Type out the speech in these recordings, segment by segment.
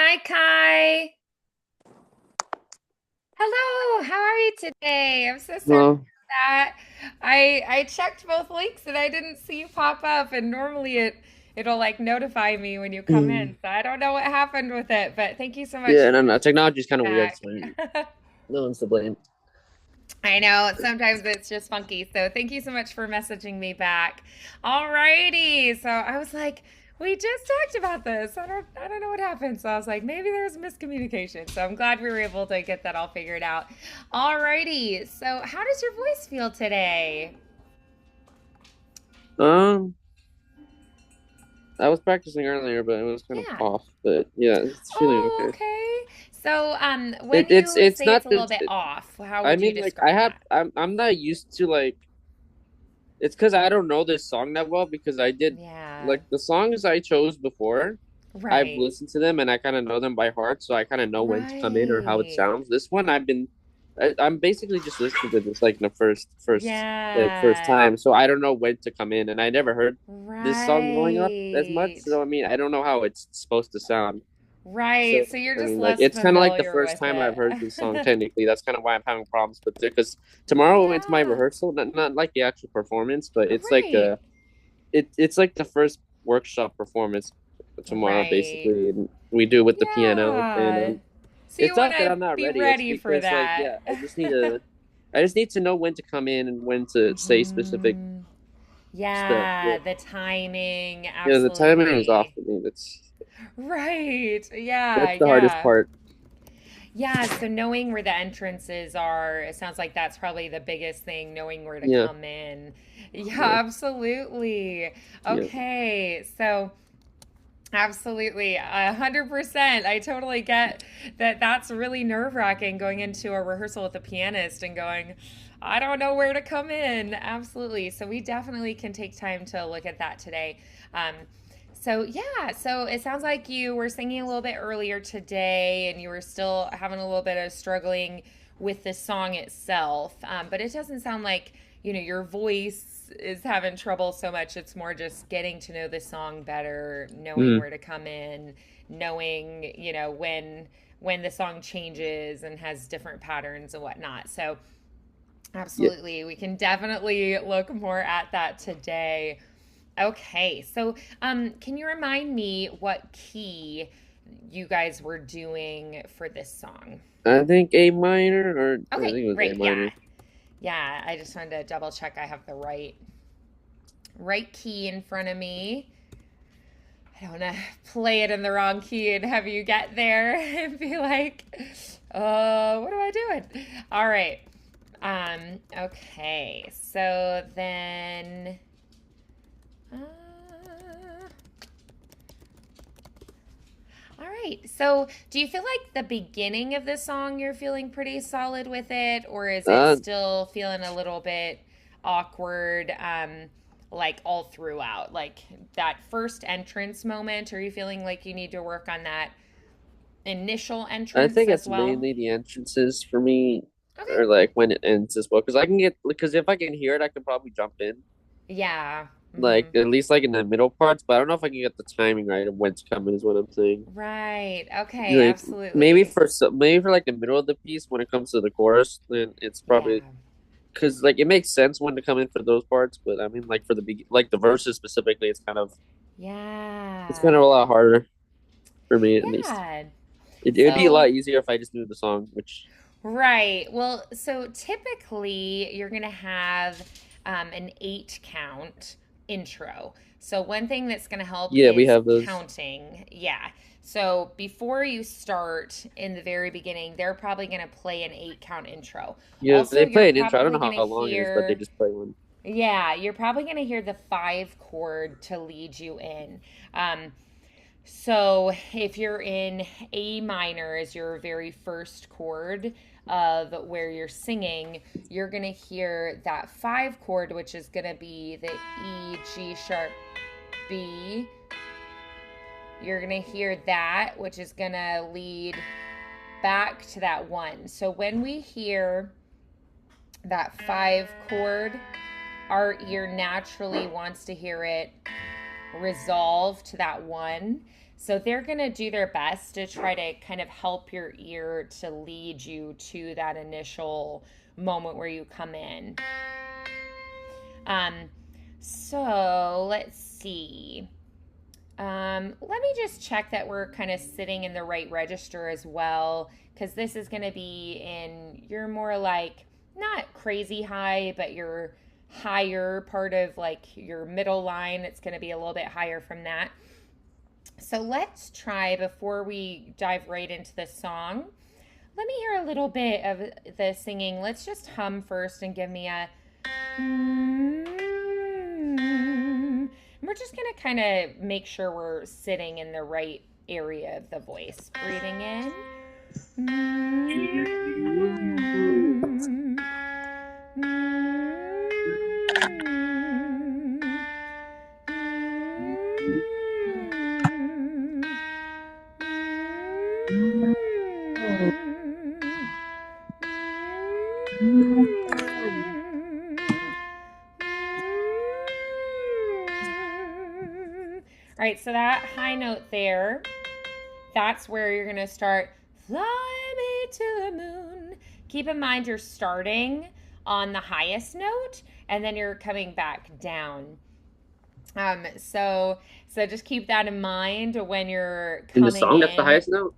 Hi, Kai. Hello, how are you today? I'm so sorry Well, about that. I checked both links and I didn't see you pop up, and normally it'll like notify me when you come in. mm, So I don't know what happened with it, but thank you so much yeah, for no, no, technology is kind of weird, back. so no one's to blame. I know sometimes it's just funky. So thank you so much for messaging me back. Alrighty. So I was like, we just talked about this. I don't know what happened. So I was like, maybe there's miscommunication. So I'm glad we were able to get that all figured out. Alrighty. So how does your voice feel today? Um, I was practicing earlier, but it was kind of Yeah. off. But yeah, it's feeling Oh, okay. okay. So when It, it's you it's say not it's a little that. bit off, how I would you mean, like I describe have, that? I'm not used to like. It's because I don't know this song that well because I did Yeah. like the songs I chose before. I've Right. listened to them and I kind of know them by heart, so I kind of know when to come in or how it Right. sounds. This one I'm basically just listening to this like in the first Yeah. time, so I don't know when to come in, and I never heard this song growing up as much, Right. so I mean I don't know how it's supposed to sound. So Right. So you're I just mean, like less it's kind of like the familiar first with time I've heard this song. it. Technically, that's kind of why I'm having problems with it. Because tomorrow it's my Yeah. rehearsal, not like the actual performance, but it's like Right. it's like the first workshop performance tomorrow, Right. basically, and we do it with the piano. And Yeah. So you it's want not that to I'm not be ready. It's ready for because like that. yeah, I just need to know when to come in and when to say specific hmm stuff. Yeah, Yeah, the timing, yeah. The timing is off absolutely. for me. Right. Yeah, That's the hardest yeah. part. Yeah, so knowing where the entrances are, it sounds like that's probably the biggest thing, knowing where to Yeah, come in. Yeah, yeah, absolutely. yeah, Okay, so absolutely, 100%. I totally get that that's really nerve-wracking going into a rehearsal with a pianist and going, I don't know where to come in. Absolutely. So we definitely can take time to look at that today. Um, so yeah, so it sounds like you were singing a little bit earlier today and you were still having a little bit of struggling with the song itself. But it doesn't sound like, your voice is having trouble so much. It's more just getting to know the song better, knowing mm, where to come in, knowing, when the song changes and has different patterns and whatnot. So yeah. absolutely, we can definitely look more at that today. Okay, so can you remind me what key you guys were doing for this song? I think A minor, or I Okay, think it was A great. Yeah. minor. Yeah, I just wanted to double check I have the right key in front of me. I don't want to play it in the wrong key and have you get there and be like, what am I doing? All right. Okay. So then, uh, all right. So do you feel like the beginning of the song you're feeling pretty solid with it, or is it Uh, still feeling a little bit awkward, like all throughout? Like that first entrance moment, are you feeling like you need to work on that initial I entrance think as it's well? mainly the entrances for me, Okay. or like when it ends as well. Because I can get because if I can hear it, I can probably jump in. Yeah. Like hmm at least like in the middle parts, but I don't know if I can get the timing right of when to come in is what I'm saying. Right. Okay. Like maybe Absolutely. maybe for like the middle of the piece when it comes to the chorus, then it's probably Yeah. because like it makes sense when to come in for those parts, but I mean like for like the verses specifically, it's kind Yeah. of a lot harder for me at least. Yeah. It'd be a lot So, easier if I just knew the song, which right. Well, so typically you're going to have an 8 count intro. So, one thing that's going to help yeah, we is have those. counting. Yeah. So, before you start in the very beginning, they're probably going to play an 8 count intro. Yeah, Also, they you're play an intro. I don't probably know going to how long it is, but they hear, just play one. yeah, you're probably going to hear the 5 chord to lead you in. So if you're in A minor as your very first chord of where you're singing, you're going to hear that 5 chord, which is going to be the E, G sharp, B. You're going to hear that, which is going to lead back to that one. So when we hear that 5 chord, our ear naturally wants to hear it resolve to that one. So they're going to do their best to try to kind of help your ear to lead you to that initial moment where you come in. So let's see. Let me just check that we're kind of sitting in the right register as well, because this is going to be in your more like not crazy high, but your higher part of like your middle line. It's going to be a little bit higher from that. So let's try, before we dive right into the song, let me hear a little bit of the singing. Let's just hum first and give me a we're just going to kind of make sure we're sitting in the right area of the voice. Breathing in. All right, so that high note there, that's where you're going to start, fly me to the moon. Keep in mind you're starting on the highest note, and then you're coming back down. So just keep that in mind when you're coming in the song. That's the highest note.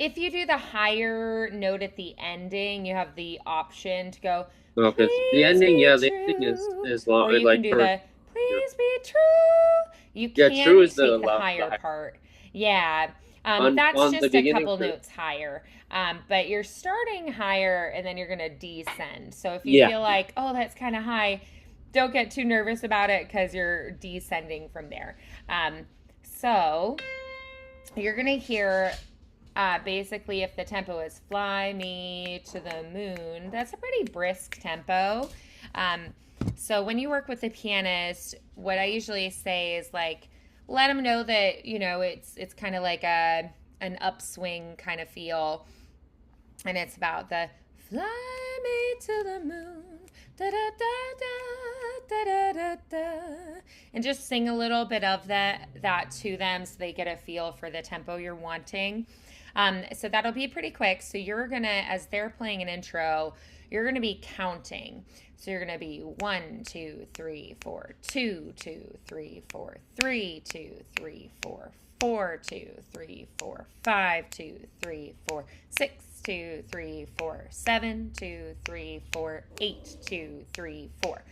If you do the higher note at the ending, you have the option to go. Okay, the ending, the ending is long. Or you can do the please be true. You can true is take the higher part. Yeah. That's just a couple notes higher. But you're starting higher and then you're going to descend. So if you feel like, oh, that's kind of high, don't get too nervous about it because you're descending from there. So you're going to hear basically if the tempo is fly me to the moon, that's a pretty brisk tempo. So when you work with the pianist, what I usually say is like, let them know that, you know, it's kind of like an upswing kind of feel. And it's about the fly me to the moon, da da da da da da da, and just sing a little bit of that to them so they get a feel for the tempo you're wanting. So that'll be pretty quick. So you're gonna, as they're playing an intro, you're gonna be counting. So you're gonna be 1, 2, 3, 4, 2, 2, 3, 4, 3, 2, 3, 4, 4, 2, 3, 4, 5, 2, 3, 4, 6, 2, 3, 4, 7, 2, 3, 4, 8, 2, 3, 4.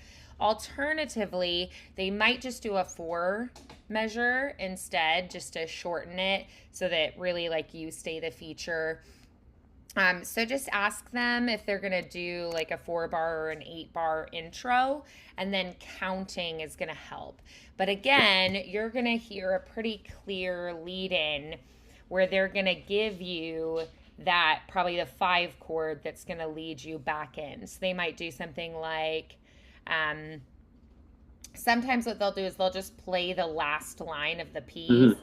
Alternatively, they might just do a 4 measure instead, just to shorten it so that really like you stay the feature. So just ask them if they're going to do like a 4-bar or an 8-bar intro, and then counting is going to help. But again, you're going to hear a pretty clear lead in where they're going to give you that probably the 5 chord that's going to lead you back in. So they might do something like, sometimes what they'll do is they'll just play the last line of the piece. Mm-hmm.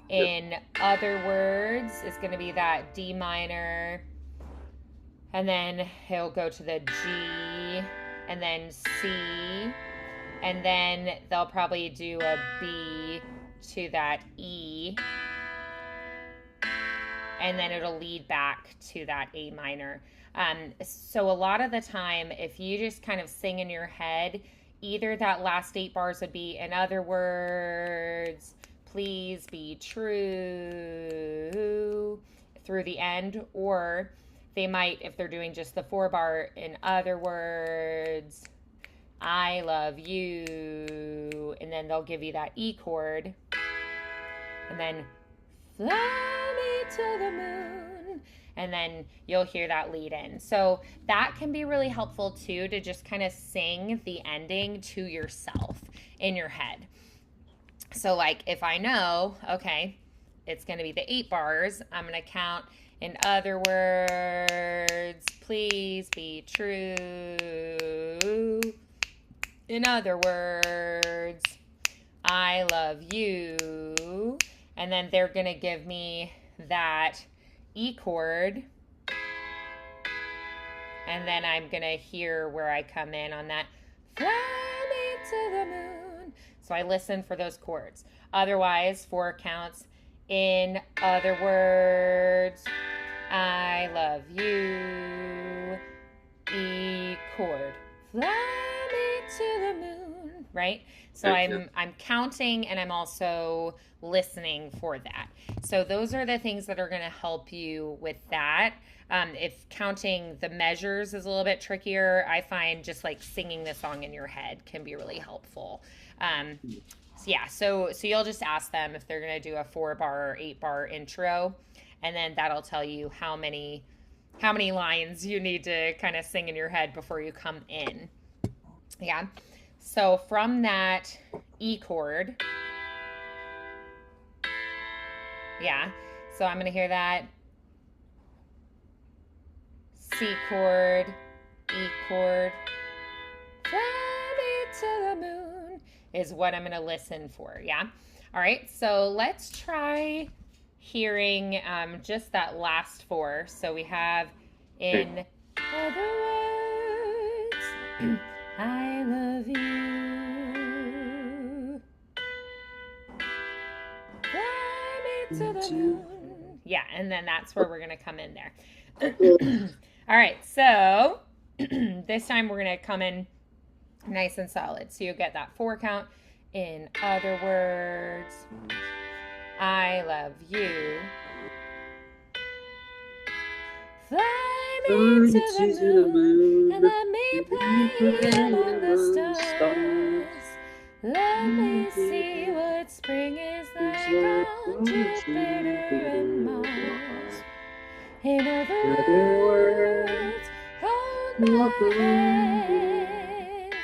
In other words, it's going to be that D minor, and then he'll go to the G, and then C, and then they'll probably do a B to that E, and then it'll lead back to that A minor. So a lot of the time, if you just kind of sing in your head, either that last 8 bars would be, in other words, please be true, through the end, or they might, if they're doing just the 4-bar, in other words, I love you, and then they'll give you that E chord, and then fly me to the moon, and then you'll hear that lead in. So that can be really helpful too, to just kind of sing the ending to yourself in your head. So like if I know, okay, it's going to be the 8 bars, I'm going to count, in other words, please be true. In other words, I love you. And then they're going to give me that E chord. And then I'm going to hear where I come in on that fly me to the moon. So So I listen for those chords. Otherwise, 4 counts. In other words, I love you. E chord. Fly me to the moon. Right? So I'm counting and I'm also listening for that. So those are the things that are going to help you with that. If counting the measures is a little bit trickier, I find just like singing the song in your head can be really helpful. So you'll just ask them if they're going to do a 4-bar or 8-bar intro, and then that'll tell you how many lines you need to kind of sing in your head before you come in. Yeah. So from that E chord, yeah. So I'm going to hear that C chord, E chord, fly me to the moon is what I'm going to listen for. Yeah. All right. So let's try hearing just that last 4. So we have in other words, I love you. Fly me to the moon. Yeah, and then that's where we're going to come in there. All right, so this time we're going to come in nice and solid. So you'll get that 4 count. In other words, I love you. Fly me to the moon and let me play among the stars. Let me see what spring is like on Jupiter and Mars. In other words, hold my hand.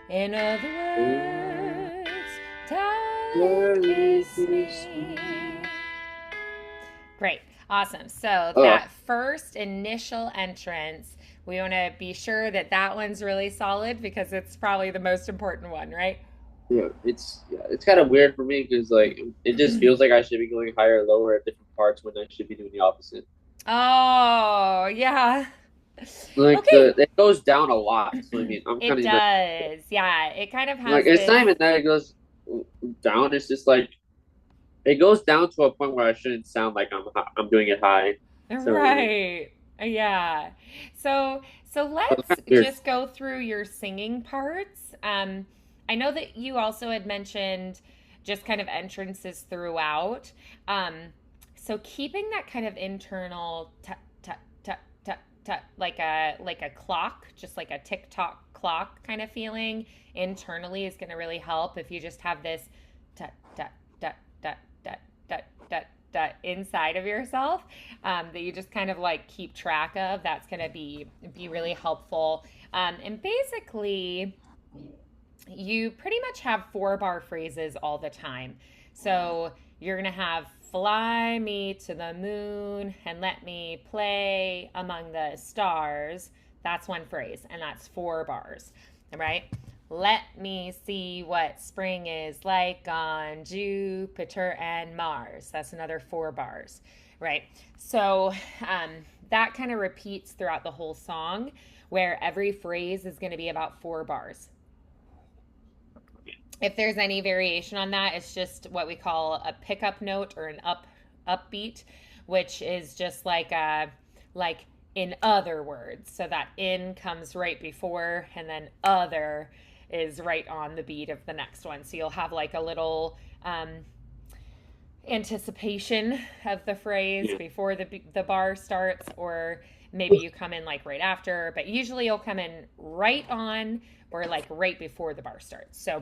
In other words, darling, kiss me. Great. Awesome. So that first initial entrance, we want to be sure that that one's really solid because it's probably the most important one, right? Yeah, it's kind of weird for me because like it just feels like I should be going higher or lower at different parts when I should be doing the opposite. Oh, yeah. Like it goes down a lot. So I mean, I'm kind of does. Yeah, it kind of has like it's not even that it goes down. It's just like it goes down to a point where I shouldn't sound like I'm doing it high. So, right. Yeah. So let's just go through your singing parts. I know that you also had mentioned just kind of entrances throughout. So keeping that kind of internal tut tut tut tut tut like a clock, just like a tick-tock clock kind of feeling internally is going to really help if you just have this tut tut tut tut tut tut tut tut inside of yourself that you just kind of like keep track of. That's going to be really helpful. And basically you pretty much have 4-bar phrases all the time. So you're going to have fly me to the moon and let me play among the stars. That's one phrase, and that's 4 bars, right? Let me see what spring is like on Jupiter and Mars. That's another 4 bars, right? So that kind of repeats throughout the whole song, where every phrase is going to be about 4 bars. If there's any variation on that, it's just what we call a pickup note or an upbeat, which is just like in other words. So that in comes right before, and then other is right on the beat of the next one. So you'll have like a little anticipation of the phrase before the bar starts, or maybe you come in like right after, but usually you'll come in right on or like right before the bar starts. So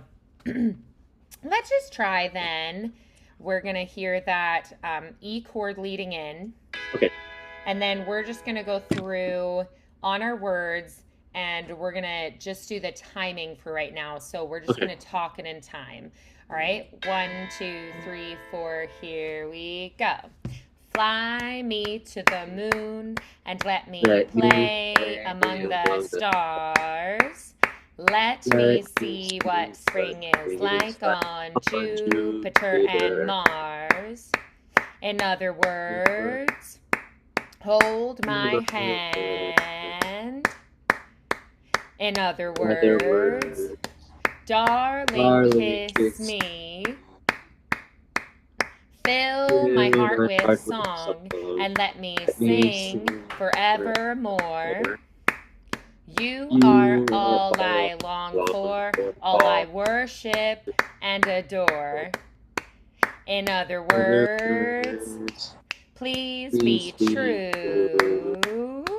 let's just try then. We're going to hear that E chord leading in. Okay. And then we're just going to go through on our words, and we're going to just do the timing for right now. So we're just going to talk it in time. All right. 1, 2, 3, 4. Here we go. Fly me to the moon and let me play among the stars. Let me see what spring is like on Jupiter and Mars. In other words, hold my hand. In other words, Darling, Darling, kiss kiss me. Fill my heart my with heart with song song. and let me Let me sing sing forevermore. forever. You are You are all all I long long for, for, all I all worship and adore. In other other words, words. please Please be be true. true.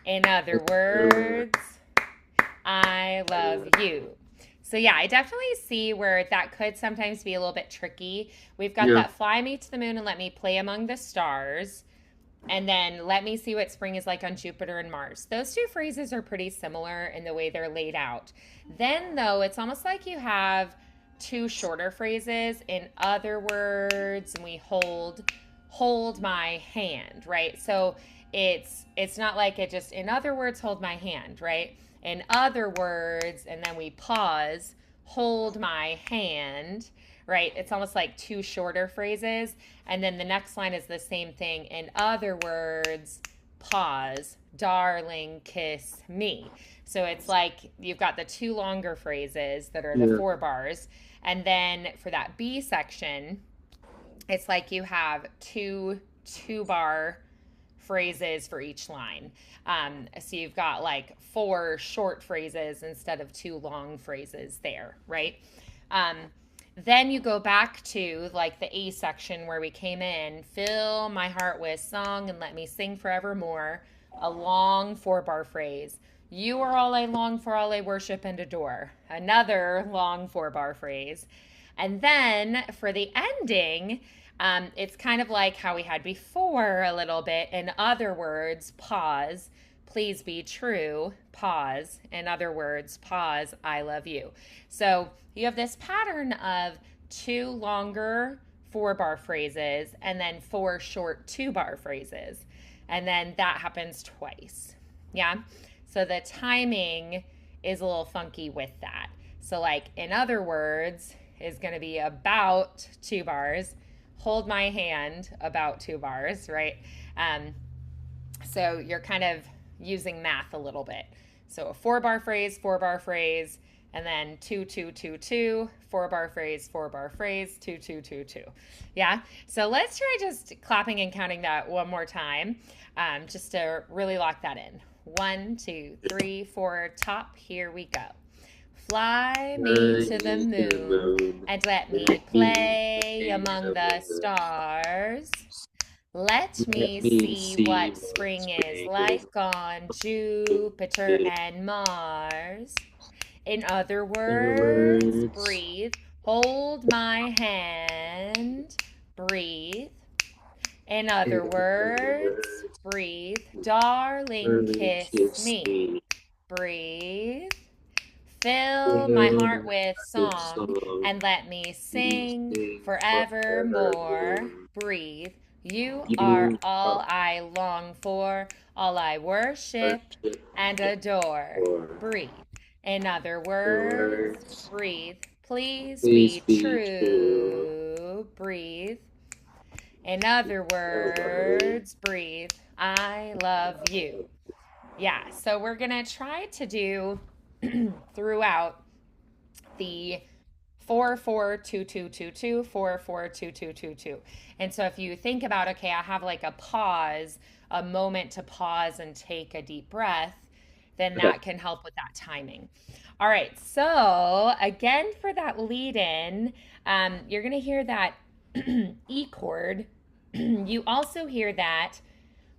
In other Other words. words, I love you. So yeah, I definitely see where that could sometimes be a little bit tricky. We've got Yeah. that fly me to the moon and let me play among the stars. And then let me see what spring is like on Jupiter and Mars. Those two phrases are pretty similar in the way they're laid out. Then though, it's almost like you have two shorter phrases. In other words, and we hold my hand, right? So it's not like it just, in other words, hold my hand, right? In other words, and then we pause, hold my hand, right? It's almost like two shorter phrases. And then the next line is the same thing. In other words, pause, darling, kiss me. So it's like you've got the two longer phrases that are the Yeah. 4 bars. And then for that B section, it's like you have two bar phrases for each line. So you've got like 4 short phrases instead of 2 long phrases there, right? Um, then you go back to like the A section where we came in, fill my heart with song and let me sing forevermore, a long 4 bar phrase. You are all I long for, all I worship and adore. Another long 4 bar phrase. And then for the ending, it's kind of like how we had before a little bit. In other words, pause, please be true, pause. In other words, pause, I love you. So you have this pattern of 2 longer 4 bar phrases and then 4 short 2 bar phrases. And then that happens twice. Yeah. So the timing is a little funky with that. So, like, in other words, is going to be about 2 bars. Hold my hand, about 2 bars, right? So you're kind of using math a little bit. So a 4 bar phrase, 4 bar phrase, and then 2 2 2 2, 4 bar phrase, 4 bar phrase, 2 2 2 2. Yeah. So let's try just clapping and counting that one more time, just to really lock that in. 1 2 3 4, top. Here we go. Fly me to the moon and let me play among the stars. Let me Let me see see what what spring is spring is like on Jupiter like. and Mars. In other Other words, words. breathe. Hold my hand. Breathe. In other In other words, words. breathe. Darling, Darling, kiss kiss me. me. Breathe. Fill my Fill heart my with heart with song song. and let me We sing sing forevermore. forevermore. Breathe. You are You all are I long for, all I worship worship and adore. for. Breathe. In other Other words, words. breathe. Please Please be be true. true. Breathe. In other Other words. words, breathe. I love you. Yeah, so we're going to try to do throughout the 4 4 2 2 2 2 4 4 2 2 2 2. And so if you think about, okay, I have like a pause, a moment to pause and take a deep breath, then Okay. that can help with that timing. All right, so again for that lead in, you're going to hear that E chord. You also hear that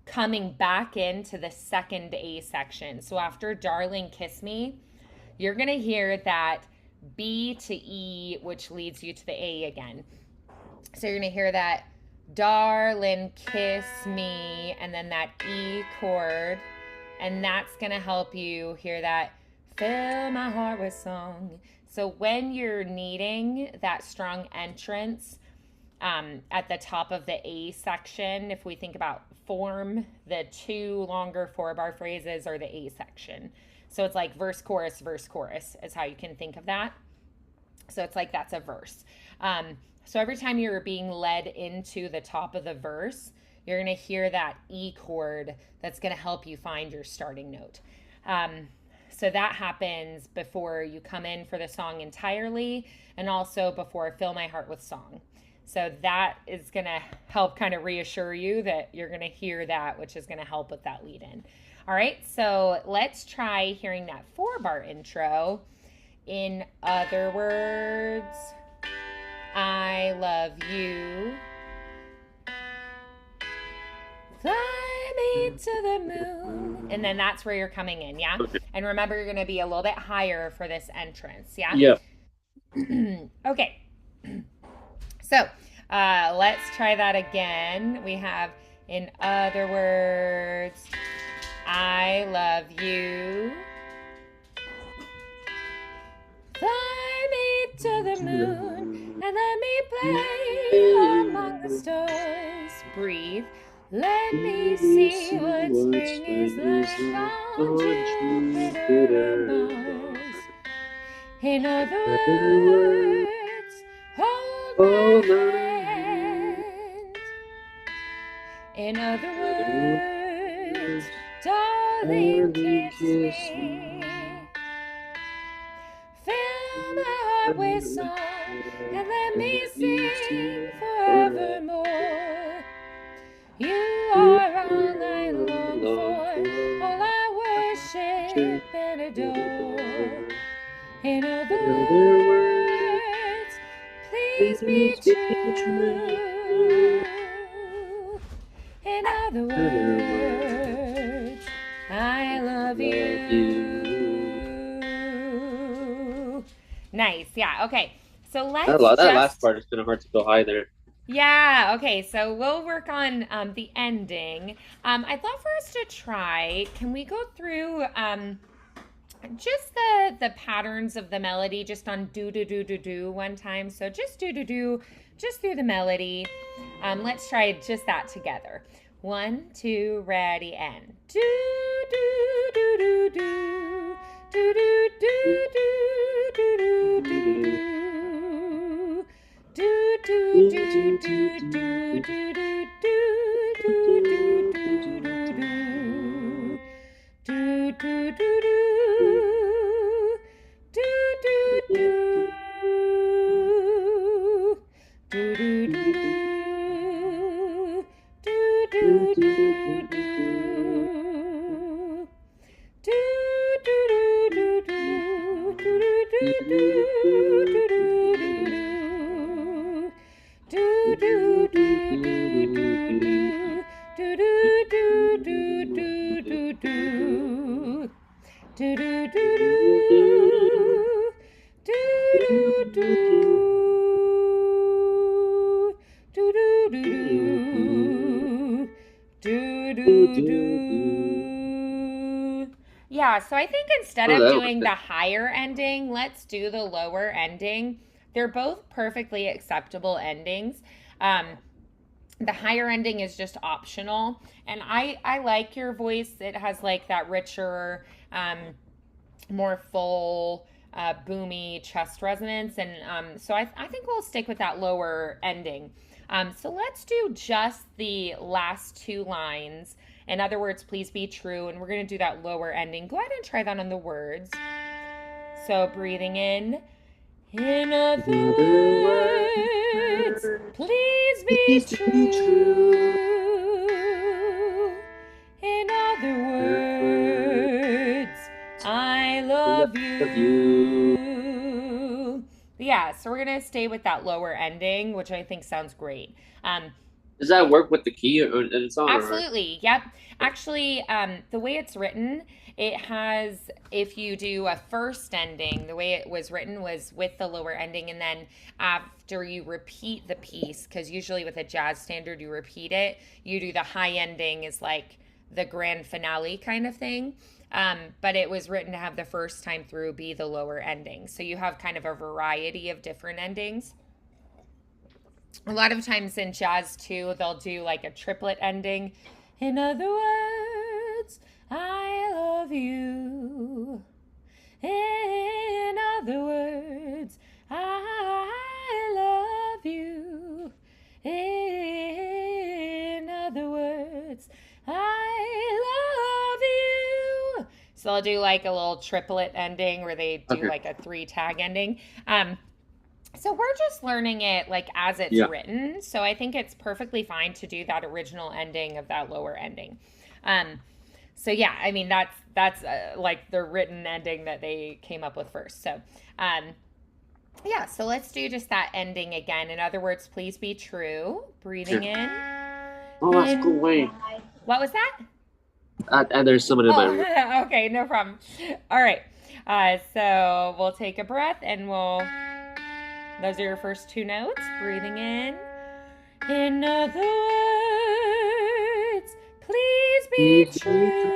coming back into the second A section. So after Darling Kiss Me, you're going to hear that B to E, which leads you to the A again. So you're going to hear that Darling Kiss Me, and then that E chord. And that's going to help you hear that fill my heart with song. So when you're needing that strong entrance, at the top of the A section, if we think about form, the 2 longer 4 bar phrases are the A section. So it's like verse, chorus, is how you can think of that. So it's like that's a verse. So every time you're being led into the top of the verse, you're going to hear that E chord that's going to help you find your starting note. So that happens before you come in for the song entirely, and also before Fill My Heart with Song. So that is going to help kind of reassure you that you're going to hear that, which is going to help with that lead in. All right, so let's try hearing that 4-bar intro. In other words, I love you. Fly me to the moon. And then that's where you're coming in, yeah? Okay. And remember, you're going to be a little bit higher for this entrance, yeah? Yeah. Okay. So let's try that again. We have, in other words, I love you. Fly me to the moon and let me play among the stars. Breathe. Let me see what spring is like on Jupiter and Mars. In other words, hold my hand. In other words, darling, kiss me. Fill my heart with song and let me sing forevermore. You are all I long for, all I worship and adore. In other words, please be true. In other words, I love you. Nice, yeah, okay. So let's That last part is kind of hard to go high there. Yeah, okay, so we'll work on the ending. I'd love for us to try, can we go through just the patterns of the melody just on do do do do do one time? So just do do do, just through the melody. Let's try just that together. 1, 2, ready, and do do do do do do do do do do do do. Do do do do do do do do do do do do do Yeah, so I think instead of doing the higher ending, let's do the lower ending. They're both perfectly acceptable endings. The higher ending is just optional, and I like your voice. It has like that richer, more full, boomy chest resonance, and so I think we'll stick with that lower ending. So let's do just the last 2 lines. In other words, please be true, and we're going to do that lower ending. Go ahead and try that on the words. So breathing in. In other words, please be true. In other words, I love you. Yeah, so we're going to stay with that lower ending, which I think sounds great. Does that work with the key or in the song? Absolutely, yep. Actually, the way it's written, it has, if you do a first ending, the way it was written was with the lower ending, and then after you repeat the piece, because usually with a jazz standard you repeat it, you do the high ending is like the grand finale kind of thing. But it was written to have the first time through be the lower ending. So you have kind of a variety of different endings. A lot of times in jazz too, they'll do like a triplet ending. In other words, I love you. In other words, I love you. In other words, I love you. So they'll do like a little triplet ending where they do Okay. like a three tag ending. So we're just learning it like as it's Yeah. written. So I think it's perfectly fine to do that original ending of that lower ending. Um, so yeah, I mean that's like the written ending that they came up with first. So um, yeah, so let's do just that ending again. In other words, please be true. Yeah. Breathing in. Oh, that's cool. In. Wait. What was that? And there's someone in my room. Oh, okay, no problem. All right. So we'll take a breath and we'll. Those are your first two notes. Breathing in. In other words, please be Please be true. true.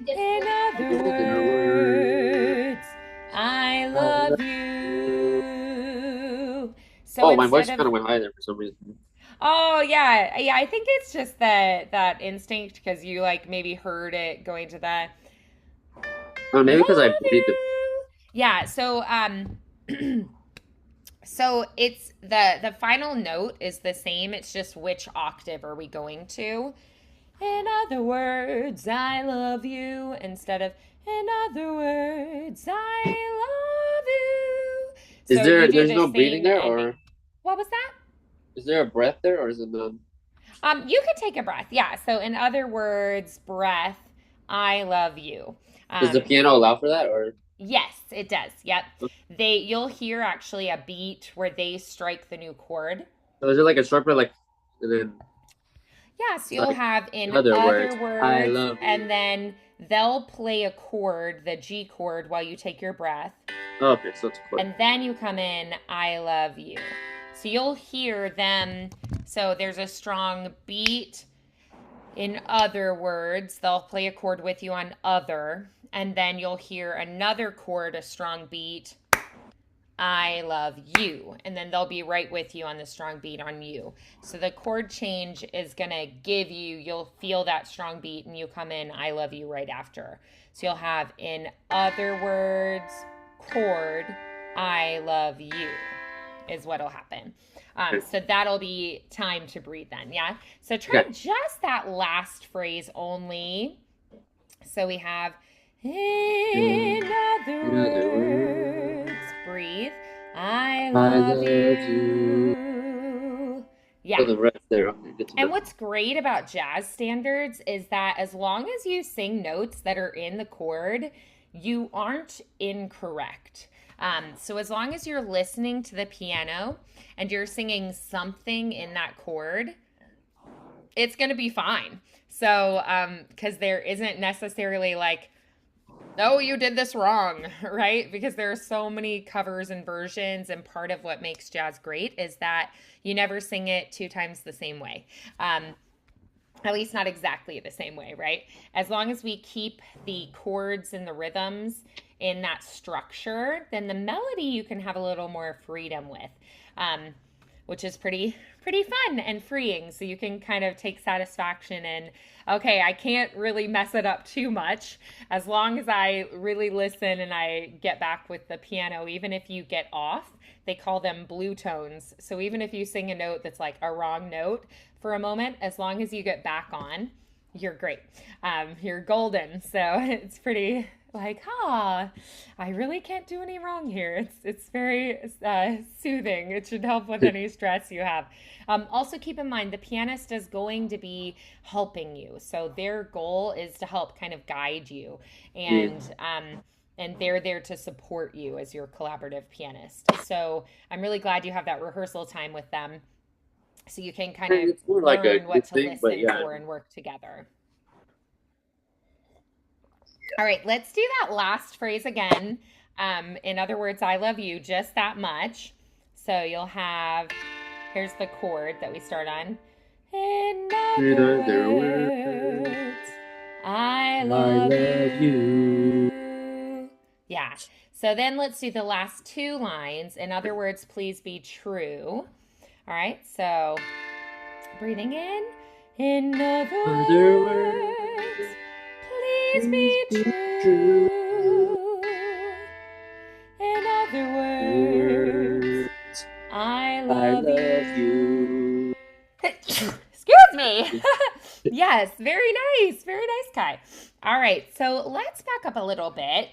In other In other words, words, I I love love you. you. So Oh, my voice instead kind of, of went high there for some reason. oh yeah, I think it's just that instinct because you like maybe heard it going to that Maybe because I love breathed. you. Yeah. So so it's the final note is the same. It's just which octave are we going to? In other words, I love you instead of in other words, I love you. Is So you do there's the no breathing same there, ending. or What was that? is there a breath there, or is it none? You could take a breath. Yeah. So in other words, breath, I love you. Does the Um, piano allow for that, or yes, it does. Yep. You'll hear actually a beat where they strike the new chord. so is it like a short breath, like, and then Yes, it's you'll like have in in other words, other I words, love you. and then they'll play a chord, the G chord, while you take your breath. Oh, okay, so it's a chord. And then you come in, I love you. So you'll hear them. So there's a strong beat. In other words, they'll play a chord with you on other. And then you'll hear another chord, a strong beat. I love you. And then they'll be right with you on the strong beat on you. So the chord change is going to give you, you'll feel that strong beat and you come in, I love you right after. So you'll have, in other words, chord, I love you is what'll happen. Okay. So that'll be time to breathe then. Yeah. So try Okay. just that last phrase only. So we have, in other In other words, words, breathe. I I love love you. you. Yeah. So the rest there. Okay, good to And know. what's great about jazz standards is that as long as you sing notes that are in the chord, you aren't incorrect. So as long as you're listening to the piano and you're singing something in that chord, it's going to be fine. So, because there isn't necessarily like, oh, you did this wrong, right? Because there are so many covers and versions, and part of what makes jazz great is that you never sing it two times the same way. At least not exactly the same way, right? As long as we keep the chords and the rhythms in that structure, then the melody you can have a little more freedom with, which is pretty fun and freeing. So you can kind of take satisfaction in, okay, I can't really mess it up too much as long as I really listen and I get back with the piano. Even if you get off, they call them blue tones. So even if you sing a note that's like a wrong note for a moment, as long as you get back on, you're great. You're golden. So it's pretty like, I really can't do any wrong here. It's very soothing. It should help with any stress you have. Also, keep in mind the pianist is going to be helping you, so their goal is to help kind of guide you, Yeah. and they're there to support you as your collaborative pianist. So I'm really glad you have that rehearsal time with them, so you can kind of It's more like a learn what good to thing, but listen yeah. for and work together. All right, let's do that last phrase again. In other words, I love you just that much. So you'll have, here's the chord that we start on. In In other other words, I I love love you. you. Yeah. So then let's do the last two lines. In other words, please be true. All right. So breathing in. In other Other words, words, please please be be true. true. In other words, Words, I I love love you. you. Excuse me. Yeah, Yes, very nice. Very nice, Kai. All right, so let's back up a little bit.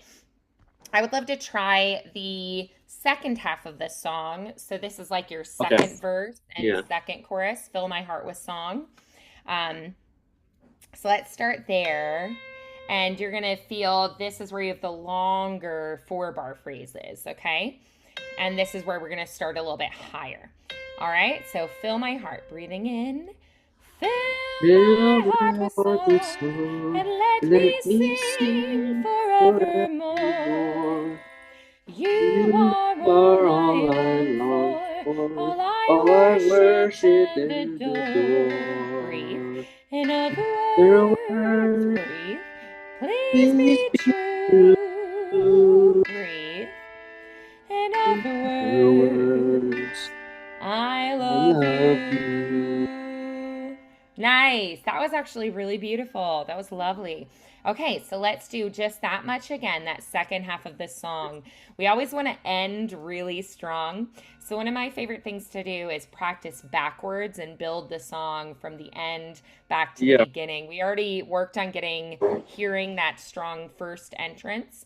I would love to try the second half of this song. So this is like your Okay. second verse and Yeah. second chorus, Fill My Heart with Song. Um, so let's start there. And you're going to feel this is where you have the longer 4-bar phrases, okay? And this is where we're going to start a little bit higher. All right, so fill my heart, breathing in. Fill Fill my heart my with heart with song song, and let let me me sing sing forevermore. forevermore. You You are all are I all I long long for, for, all I all I worship worship and and adore. Breathe. adore. In other Your words, word, breathe. Please please be be true. true. Breathe. In other Your words, words, I I love love you. you. Nice. That was actually really beautiful. That was lovely. Okay, so let's do just that much again, that second half of this song. We always want to end really strong. So, one of my favorite things to do is practice backwards and build the song from the end back to the Yeah. beginning. We already worked on hearing that strong first entrance.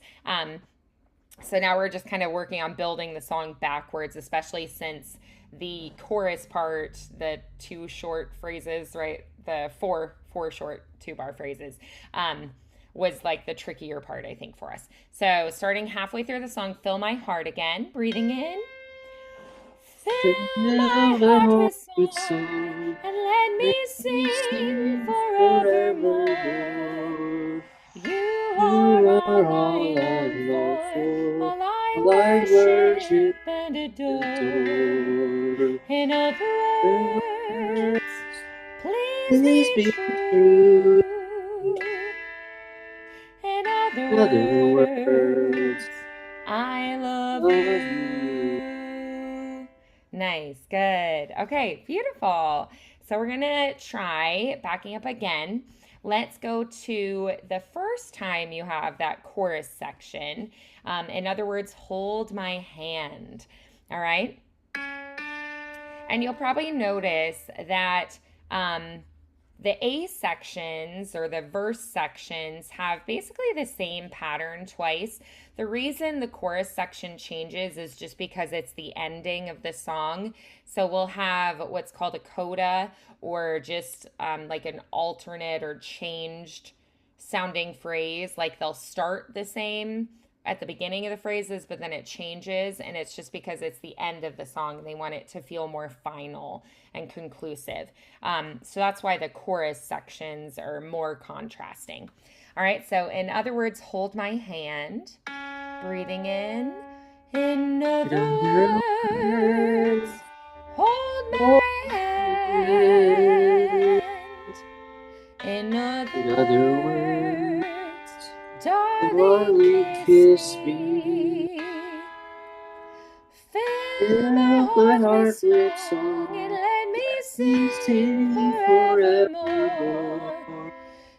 So now we're just kind of working on building the song backwards, especially since the chorus part, the 2 short phrases, right? The four short 2-bar phrases, was like the trickier part, I think, for us. So starting halfway through the song, fill my heart again, breathing in. Fill Fill my my heart heart with with song song, and let let me me sing sing forevermore. forevermore. You are You are all I all I long long for, for, all I all I worship worship and and adore. adore. In Your other words, words, please please be be true. true. In In other other words, words, I love love you. you. Nice, good. Okay, beautiful. So we're gonna try backing up again. Let's go to the first time you have that chorus section. In other words, hold my hand. All right. And you'll probably notice that the A sections or the verse sections have basically the same pattern twice. The reason the chorus section changes is just because it's the ending of the song. So we'll have what's called a coda or just like an alternate or changed sounding phrase. Like they'll start the same at the beginning of the phrases, but then it changes, and it's just because it's the end of the song and they want it to feel more final and conclusive. So that's why the chorus sections are more contrasting. All right, so in other words, hold my hand, breathing in. In In other other words, words, hold hold my my hand. hand. In In other other words, words, darling, darling, kiss kiss me. me. Fill my Fill my heart with heart with song and song, let me let me sing sing forevermore. forevermore.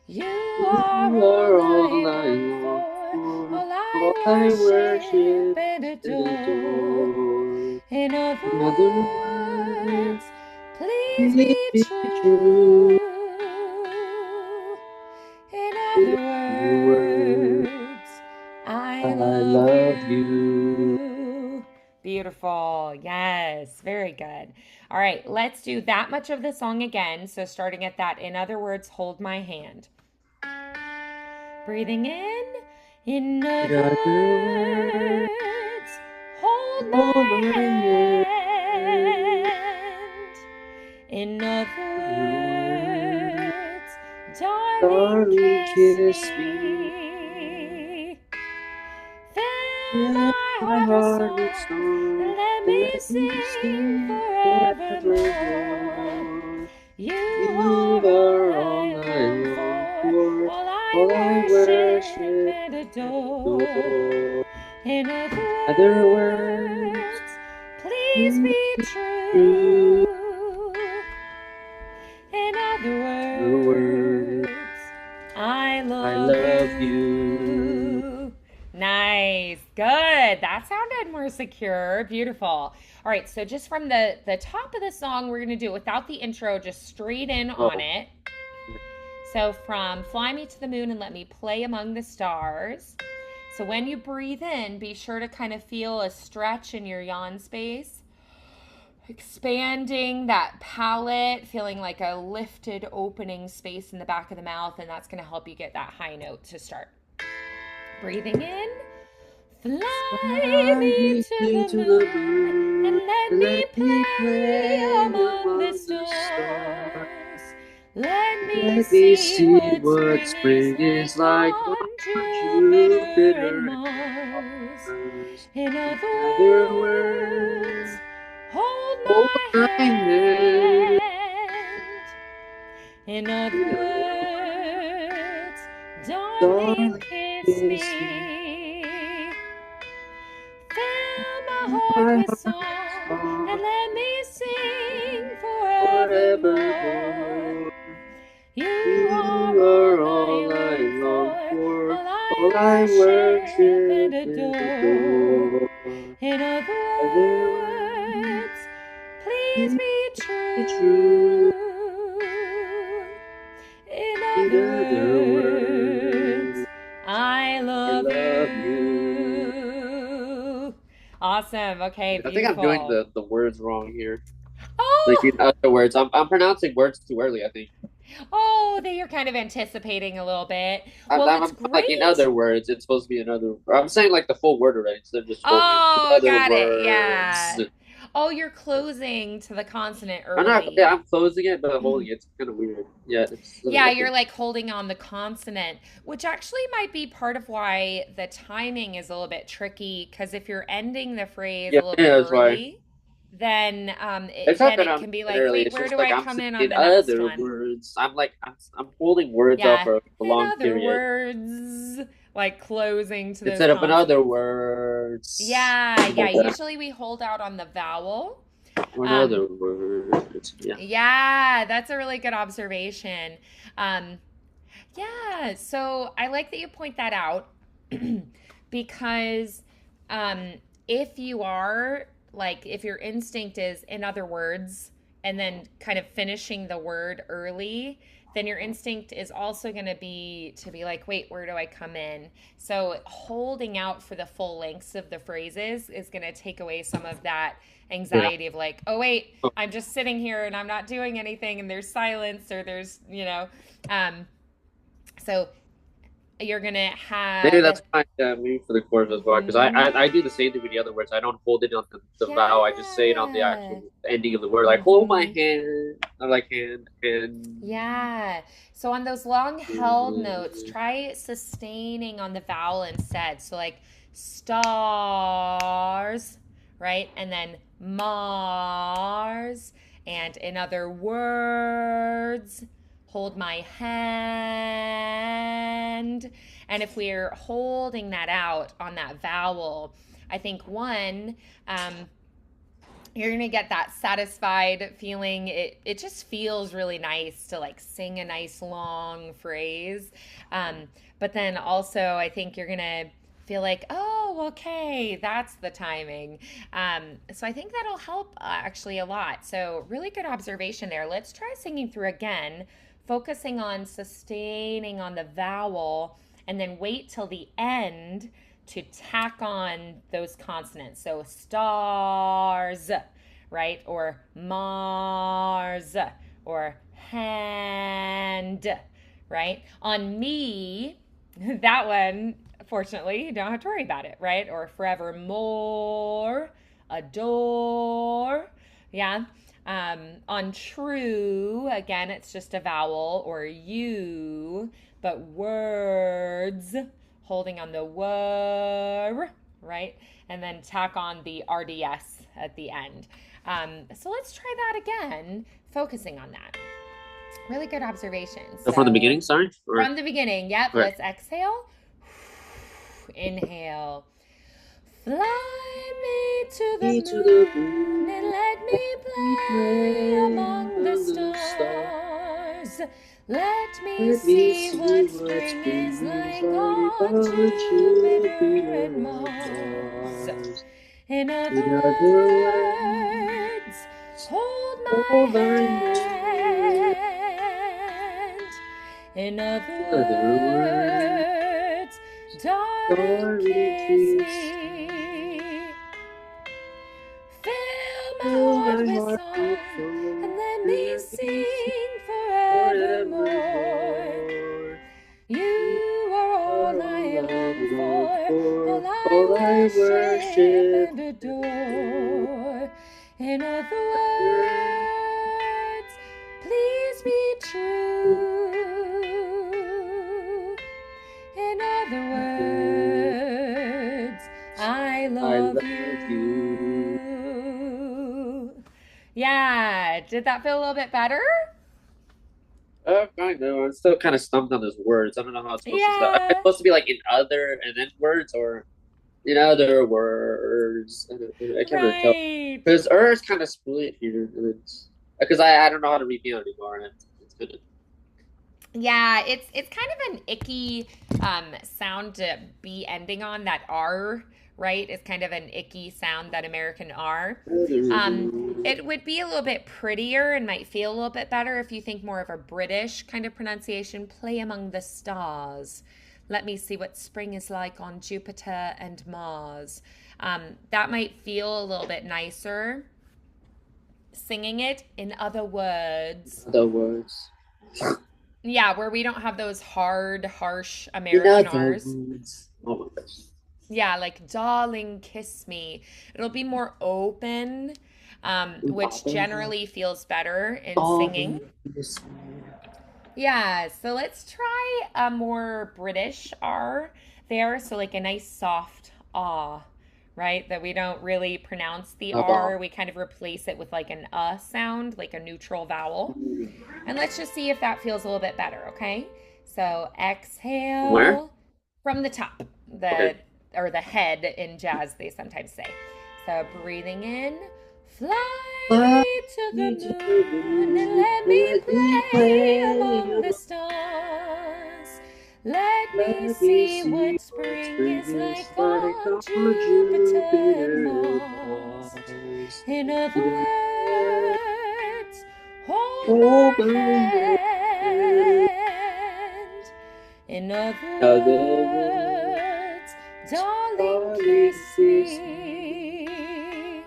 You are You all are I all I long long for, for, all I all I worship worship and and adore. adore. In In other other words, words, please please be be true. true. In In other other words, words, I I love love you. you. Beautiful. Yes, very good. All right, let's do that much of the song again. So, starting at that, in other words, hold my hand. Breathing in In other other words, words, hold hold my my hand. hand. In In other other words, words, darling, darling, kiss kiss me. me. Fill Fill my my heart with heart with song and song, let and me let me sing sing forevermore. forevermore. You You are all are all I I long long for, for, all I all I worship worship and and adore. adore. In other Other words, words, please please be be true. true. In other Other words, words, I I love love you. you. Nice. Good. That sounded more secure. Beautiful. All right. So just from the top of the song, we're going to do it without the intro, just straight in on Oh, it. So from Fly Me to the Moon and Let Me Play Among the Stars. So when you breathe in, be sure to kind of feel a stretch in your yawn space. Expanding that palate, feeling like a lifted opening space in the back of the mouth, and that's going to help you get that high note to start. Breathing in. Fly me to the moon and let me play among the stars. Let me see what spring is like on Jupiter and Mars. In other words, hold my hand. In other words, darling, kiss me. Fill my heart with song and let me sing forevermore. You are all I long for, all I worship and adore. In other words, please be true. In other words, I love you. Awesome. Okay, I think I'm beautiful. doing the words wrong here. Oh, Like in other words, I'm pronouncing words too early, I think. oh, that you're kind of anticipating a little bit. I'm, Well, it's I'm like in great. other words, it's supposed to be another. I'm saying like the full word already instead of just holding it. In Oh, other got it. words, Yeah. Oh, you're closing to the consonant I'm not. Yeah, early. I'm closing it, but I'm holding it. It's kind of weird. Yeah, it's Yeah, you're like holding on the consonant, which actually might be part of why the timing is a little bit tricky. Because if you're ending the phrase yeah, a little bit yeah. That's why. early, then It's not then that it I'm can be like, early. wait, It's where just do like I I'm come saying in on in the next other one? words. I'm holding words off Yeah, for a in long other period words, like closing to those instead of in other consonants. words. Yeah, yeah. Like that. Usually we hold out on the vowel. In Um, other words. Yeah. yeah, that's a really good observation. Um, Yeah, so I like that you point that out because um, if you are like, if your instinct is, in other words, and then kind of finishing the word early, then your instinct is also going to be like, wait, where do I come in? So holding out for the full lengths of the phrases is going to take away some of that Yeah. anxiety of like, oh, wait, I'm just sitting here and I'm not doing anything and there's silence or there's, um, so you're gonna Maybe have that's fine. Yeah, maybe for the chorus as well, because I do the same thing with the other words. I don't hold it on the vowel. I just say it on the yeah. actual ending of the word. Like hold my Mm-hmm. hand. I'm like hand. Yeah. So on those long held notes, try sustaining on the vowel instead. So like stars, right? And then Mars. And in other words, hold my hand. And if we're holding that out on that vowel, I think one, you're gonna get that satisfied feeling. It just feels really nice to like sing a nice long phrase. But then also I think you're gonna feel like, oh, okay, that's the timing. So I think that'll help actually a lot. So really good observation there. Let's try singing through again, focusing on sustaining on the vowel, and then wait till the end to tack on those consonants. So stars, right? Or Mars, or hand, right? On me, that one, fortunately, you don't have to worry about it, right? Or forevermore, adore, yeah. On true, again, it's just a vowel, or you, but words, holding on the were, right? And then tack on the RDS at the end. So let's try that again, focusing on that. Really good observation. So from the beginning, sorry. From the beginning, yep. Right. Let's exhale. Inhale. Fly me to the moon and let me play among the stars. Let me see what spring is like on Jupiter and Mars. In other words, hold my hand. In other Other words, words, darling, darling, kiss kiss me. Fill my fill heart my with heart with song and song let and me let me sing sing forevermore. forevermore. You You are are all I all I long long for, all for, all I I worship worship and and adore. adore. In other Words words, please be true. In other words, I I love love you. you. Yeah, did that feel a little bit better? Kind of. I'm still kind of stumped on those words. I don't know how it's supposed to start. It's Yeah, supposed to be like in other and then words or in other words. I can't really tell. right. Because is kind of split here. And it's because I don't know how to read piano anymore. And it's kind of. Yeah, it's kind of an icky sound to be ending on. That R, right, is kind of an icky sound, that American R. It would be a little bit prettier and might feel a little bit better if you think more of a British kind of pronunciation. Play among the stars. Let me see what spring is like on Jupiter and Mars. That might feel a little bit nicer. Singing it in other words. Other words. Yeah, where we don't have those hard, harsh In American other R's. words. Oh my gosh. Yeah, like darling, kiss me. It'll be more open, which generally feels better in singing. Darling, kiss me. Yeah, so let's try a more British R there. So, like a nice soft ah, right? That we don't really pronounce the R. We kind of replace it with like an sound, like a neutral vowel. And let's just see if that feels a little bit better, okay? So Where? exhale from the top, Okay. the head in jazz, they sometimes say. So breathing in, fly Fly me to the me to the moon and moon let and me let me play play among the among. stars. Let me Let me see see what what spring spring is is like like on on Jupiter and Jupiter and Mars. Mars. In other In other words, words, hold hold my my hand. hand. In other Other words, words, darling, darling, kiss kiss me. me.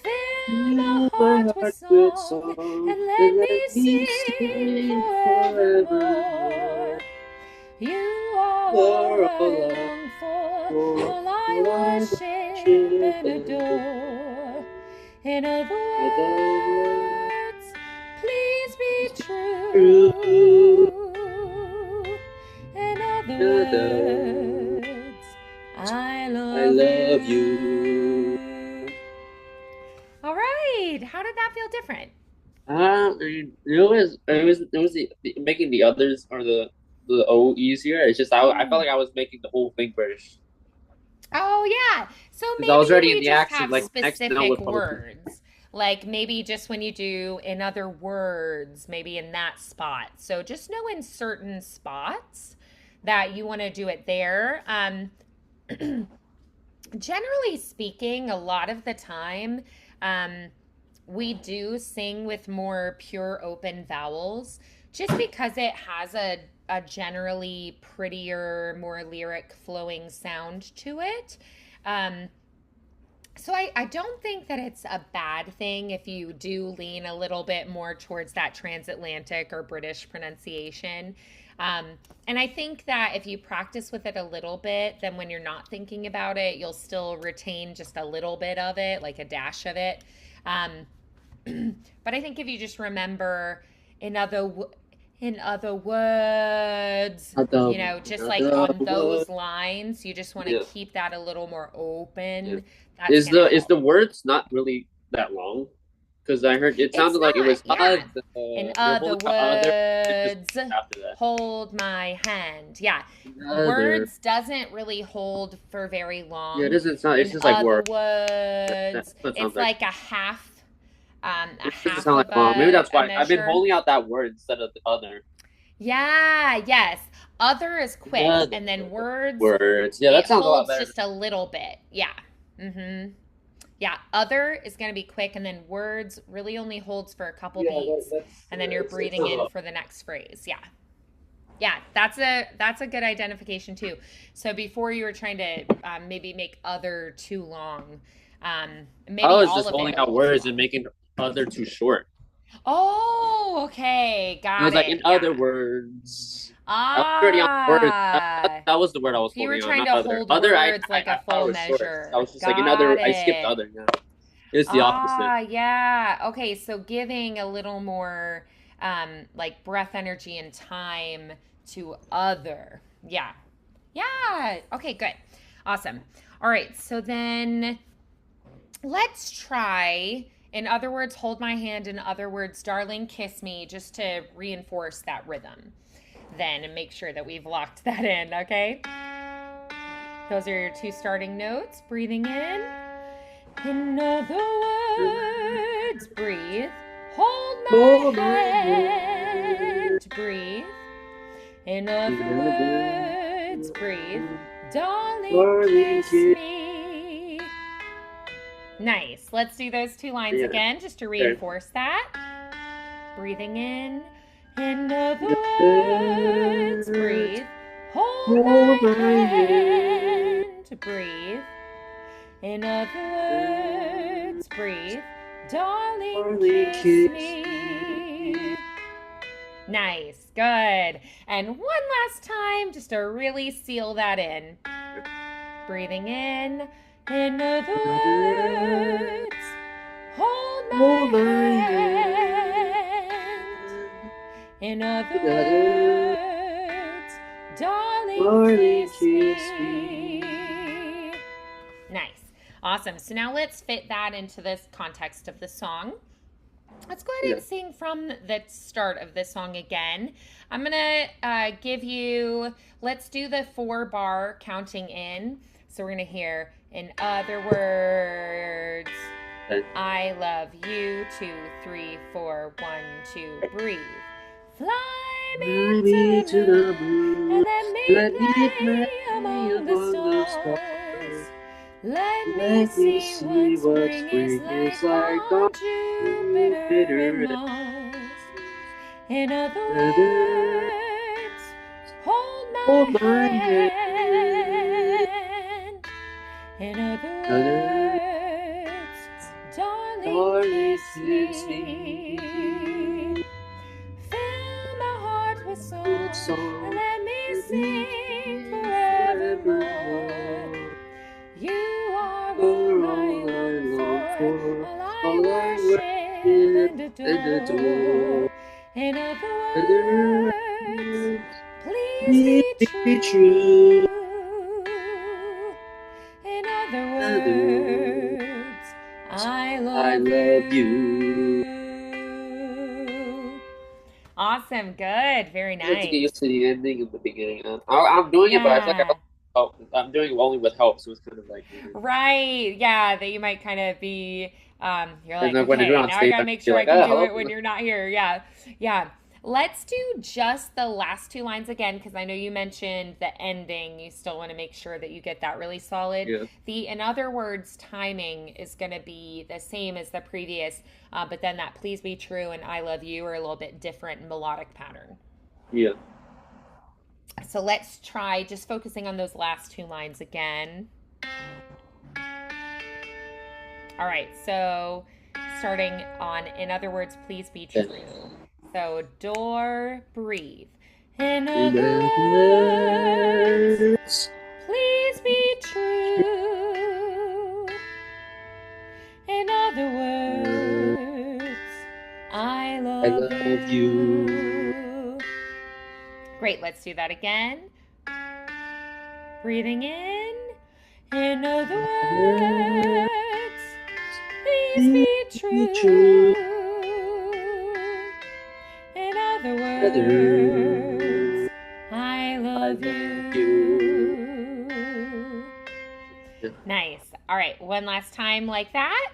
Fill my Fill my heart with heart with song song and and let me let me sing sing forevermore. forevermore. You are all For I all I long for, for, all I all I worship worship and and adore. In other other words, words, please be true, true. In other other, words, I I love love you. you. All right, how did that feel different? I mean, it was making the others or the O easier. It's just I felt Mm. like I was making the whole thing British Oh, yeah. So because I maybe was already in we the just accent. have Like next note specific would probably be words. Like maybe just when you do in other words, maybe in that spot. So just know in certain spots that you want to do it there. Generally speaking, a lot of the time, um, we do sing with more pure open vowels just because it has a generally prettier, more lyric flowing sound to it. Um, so I don't think that it's a bad thing if you do lean a little bit more towards that transatlantic or British pronunciation. Um, and I think that if you practice with it a little bit, then when you're not thinking about it, you'll still retain just a little bit of it, like a dash of it. Um, but I think if you just remember in other in other words, other just like other on word. those lines, you just want to Yeah, keep that a little more yeah. open. That's Is going to the help. words not really that long? Because I heard it It's sounded like it was not, yeah. In you're other holding the other and just words, after that. hold my hand. Yeah. Other. Words doesn't really hold for very Yeah, it long. doesn't sound. It's In just like other word. That's words, what it sounds it's like. like a It doesn't half sound of like long. Maybe that's a why I've been measure. holding out that word instead of the other. Yeah, yes. Other is quick, Other and then words, words. Yeah, that it sounds a lot holds better. just a little bit. Yeah. Mm-hmm. Yeah, other is going to be quick, and then words really only holds for a couple Yeah, beats, that's and then you're it breathing sounds a in lot. for the next phrase. Yeah. Yeah, that's a good identification too. So before you were trying to maybe make other too long, I maybe was all just of holding it out too words and long. making other too short. Oh, okay, It got was like it. in other Yeah. words. I was already on words. Ah, That was the word I was so you were holding on, trying not to other. hold Other, words like a I thought it full was short. I measure. was just like in Got other. I skipped it. other. Yeah, it's the opposite. Ah, yeah. Okay, so giving a little more like breath, energy, and time to other. Yeah. Yeah. Okay, good. Awesome. All right, so then let's try, in other words, hold my hand, in other words, darling, kiss me, just to reinforce that rhythm then and make sure that we've locked that in, okay? Those are your two starting notes. Breathing in. In other words, breathe. Hold my Oh my hand. word. Breathe. In other Another words, breathe. Darling, darling kiss kid. me. Nice. Let's do those two lines Yeah. again just to Okay. reinforce that. Breathing in. In other words, Words. breathe. Hold Oh my my hand. hand. Breathe. In other words, breathe. Darling, Darling kiss kiss me. me. Nice. Good. And one last time, just to really seal that in. Breathing in. In other Another. words, hold Oh my my hand. hand. In other Another. words, darling, Darling kiss kiss me. me. Nice. Awesome. So now let's fit that into this context of the song. Let's go ahead Yeah. and sing from the start of this song again. I'm going to give you, let's do the 4-bar counting in. So we're going to hear, in other words, Okay. I love you, 2, 3, 4, 1, 2, breathe. Fly me Fly to me the to the moon and moon. let me Let me play play among the among the stars. stars. Let me Let me see what see what spring is spring is like like on on Jupiter and Jupiter and Mars. Mars. In other Other, words, hold my hold my hand. hand. In other Other, words, darling, darling, kiss kiss me. me. Fill my heart with With song and song, let me let me sing sing forevermore. forevermore. You are all For I all I long long for, for, all I all I worship worship and and adore. adore. In other Other words, words, please please be be true. true. In other Other words, words, I I love love you. you. Awesome, good, very I have to get nice. used to the ending and the beginning. I'm doing it, but I feel like I Yeah. don't help. I'm doing it only with help, so it's kind of like weird. Right. Yeah, that you might kind of be you're And like, then when I do it okay, on now I stage, got I to make feel sure I like, can do hello. it when you're not here. Yeah. Yeah. Let's do just the last two lines again because I know you mentioned the ending. You still want to make sure that you get that really solid. Yeah, The, in other words, timing is going to be the same as the previous, but then that please be true and I love you are a little bit different melodic pattern. yeah. So let's try just focusing on those last two lines again. All right, so starting on, in other words, please be Okay. true. So, door, breathe. In In other other words, words, please be true. In other words, I I love love you. you. Great, let's do that again. Breathing in. In other Words, words, please please be be true. true. In other words, Other, I I love love you. you. Yeah. Nice. All right, one last time like that.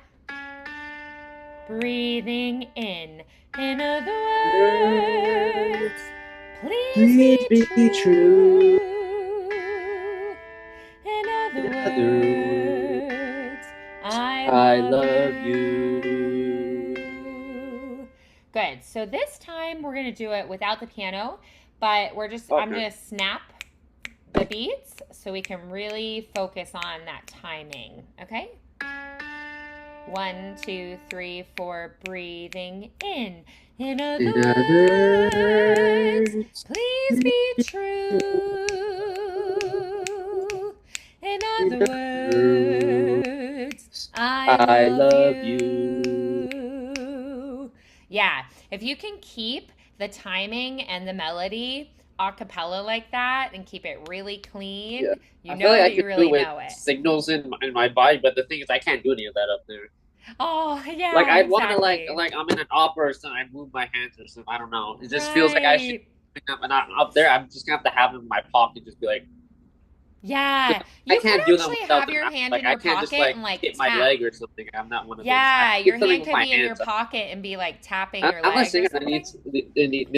Breathing in. In other words, Words, please please be be true. true. In other In other words, words, I I love love you. you. Good. So this time we're going to do it without the piano, but I'm Okay. going to snap the beats so we can really focus on that timing. Okay? 1, 2, 3, 4, breathing in. In other In other words, words, please be true. In in other other words, words, I I love love you. you. Yeah, if you can keep the timing and the melody a cappella like that and keep it really Yeah. clean, you I feel know like I that you could do it really with know it. signals in my body, but the thing is, I can't do any of that up there. Oh, Like yeah, I'd want to exactly. I'm in an opera or something. I move my hands or something. I don't know. It just feels like I should. Right. And up there, I'm just gonna have to have them in my pocket. Just be like, Yeah, I you could can't do them actually without have them. your hand Like in I your can't just pocket like and like hit my tap. leg or something. I'm not one of those. I Yeah, did your something hand with could my be in your hands. pocket and be like tapping your I'm a leg or singer that something.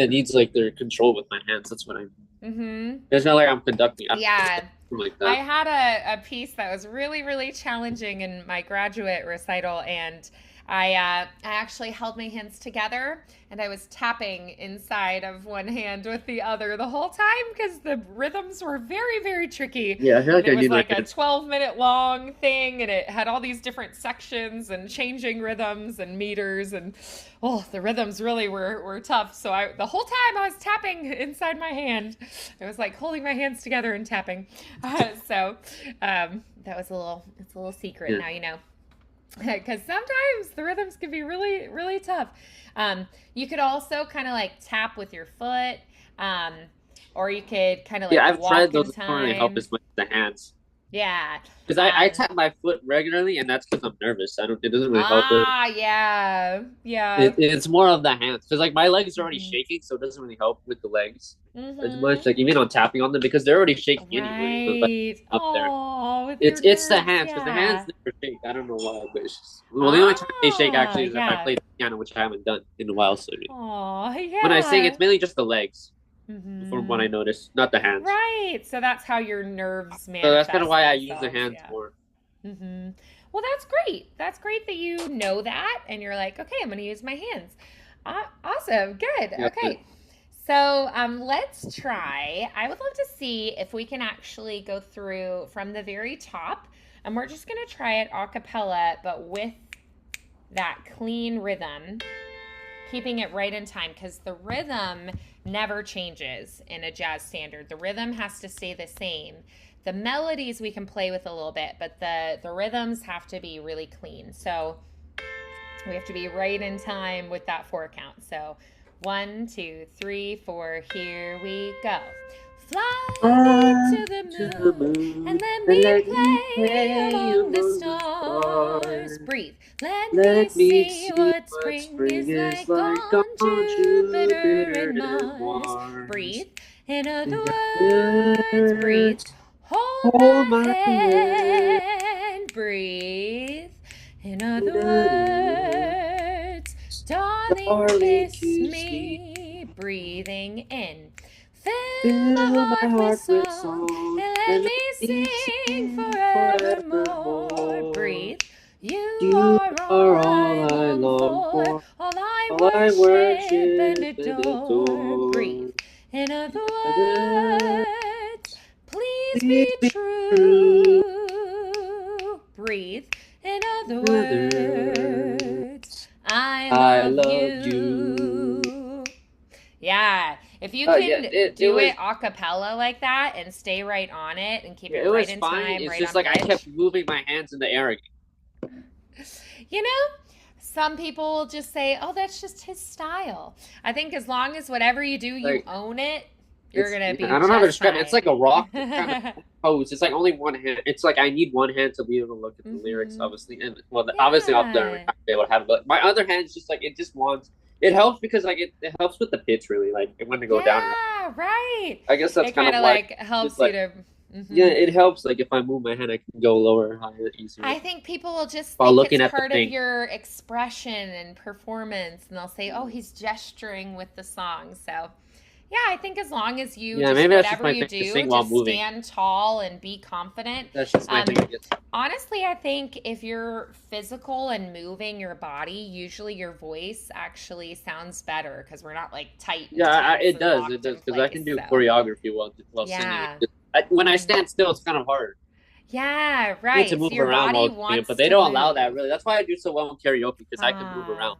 needs like their control with my hands. That's what I. Mm-hmm. It's not like I'm conducting. I'm Yeah. something like I that. had a piece that was really, really challenging in my graduate recital, and I actually held my hands together and I was tapping inside of one hand with the other the whole time because the rhythms were very, very tricky. Yeah, I feel And like it I was need my like a hands. 12-minute long thing, and it had all these different sections and changing rhythms and meters. And oh, the rhythms really were tough. So the whole time I was tapping inside my hand. I was like holding my hands together and tapping. That was it's a little secret Yeah, now, you know. Because sometimes the rhythms can be really, really tough. You could also kind of like tap with your foot, um, or you could kind of yeah. like I've tried walk in those. It don't really help time. as much as the hands. Yeah. Because I Um, tap my foot regularly, and that's because I'm nervous. I don't. It doesn't really help it. yeah. Yeah. It's more of the hands because like my legs are already Hmm. shaking, so it doesn't really help with the legs as much. Hmm. Like even on tapping on them because they're already shaking anyway. But like Right. up there, Oh, with your it's the nerves. hands because the hands Yeah. never shake. I don't know why, but it's just, well, the only time they shake Ah, actually is if I yeah. play the piano, which I haven't done in a while. So Oh, when I sing, it's yeah. mainly just the legs, from what I Hmm. noticed, not the hands. Right. So that's how your nerves So that's kind of manifest why I use the themselves. hands Yeah. more. Hmm. Well, that's great. That's great that you know that and you're like, okay, I'm going to use my hands. Awesome. Good. Yeah, Okay. So let's try. I would love to see if we can actually go through from the very top. And we're just going to try it a cappella, but with that clean rhythm, keeping it right in time because the rhythm never changes in a jazz standard. The rhythm has to stay the same. The melodies we can play with a little bit, but the rhythms have to be really clean. So we have to be right in time with that 4 count. So 1, 2, 3, 4, here we go. Fly me fly to the to the moon and moon let and me let me play play among the among the stars. stars. Breathe. Let me Let me see see what what spring spring is is like like on on Jupiter Jupiter and and Mars. Mars. Breathe. In other In other words, breathe. words, Hold hold my my hand. hand. Breathe. In In other other words, words, darling, darling, kiss kiss me. me. Breathing in. Fill my Fill my heart with heart with song song and let and me let me sing sing forevermore. forevermore. Breathe. You You are are all I all I long long for, for, all I all I worship and worship and adore. Breathe. adore. In other In other words, please Please be be true. true. Breathe. In other In other words, words, I I love love you. you. Yeah, if you Yeah, can it do it was a cappella like that and stay right on it and keep yeah, it it right was in fine. time, It's right just on like I kept pitch. moving my hands in the air again. You know, some people will just say, oh, that's just his style. I think as long as whatever you do, you Like own it, you're it's going to be I don't know how to just describe it. It's like fine. a rock kind of pose. It's like only one hand. It's like I need one hand to be able to look at the lyrics, Hmm. obviously, and well, obviously up there I'm Yeah. not be able to have it. But my other hand's just like it just wants. It helps because like it helps with the pitch really, like when to go down. Yeah, right. I guess that's It kind kind of of why. like Just helps you like to. yeah, Hmm. it helps. Like if I move my hand, I can go lower, higher, easier I think people will just while think it's looking at the part of thing. your expression and performance, and they'll say, "Oh, he's gesturing with the song." So, Yeah, I think as long as you Yeah, just maybe that's just whatever my you thing to do, sing while just moving. stand tall and be confident. That's just my thing, Um, I guess. Honestly, I think if you're physical and moving your body, usually your voice actually sounds better because we're not like tight and Yeah, tense and it locked does, in because I place. can do So, choreography while singing. yeah. When I Hmm. stand still, it's kind of hard. Yeah, I need to right. So move your around body while doing it, but wants they to don't allow that move. really. That's why I do so well in karaoke because I can move Ah, around.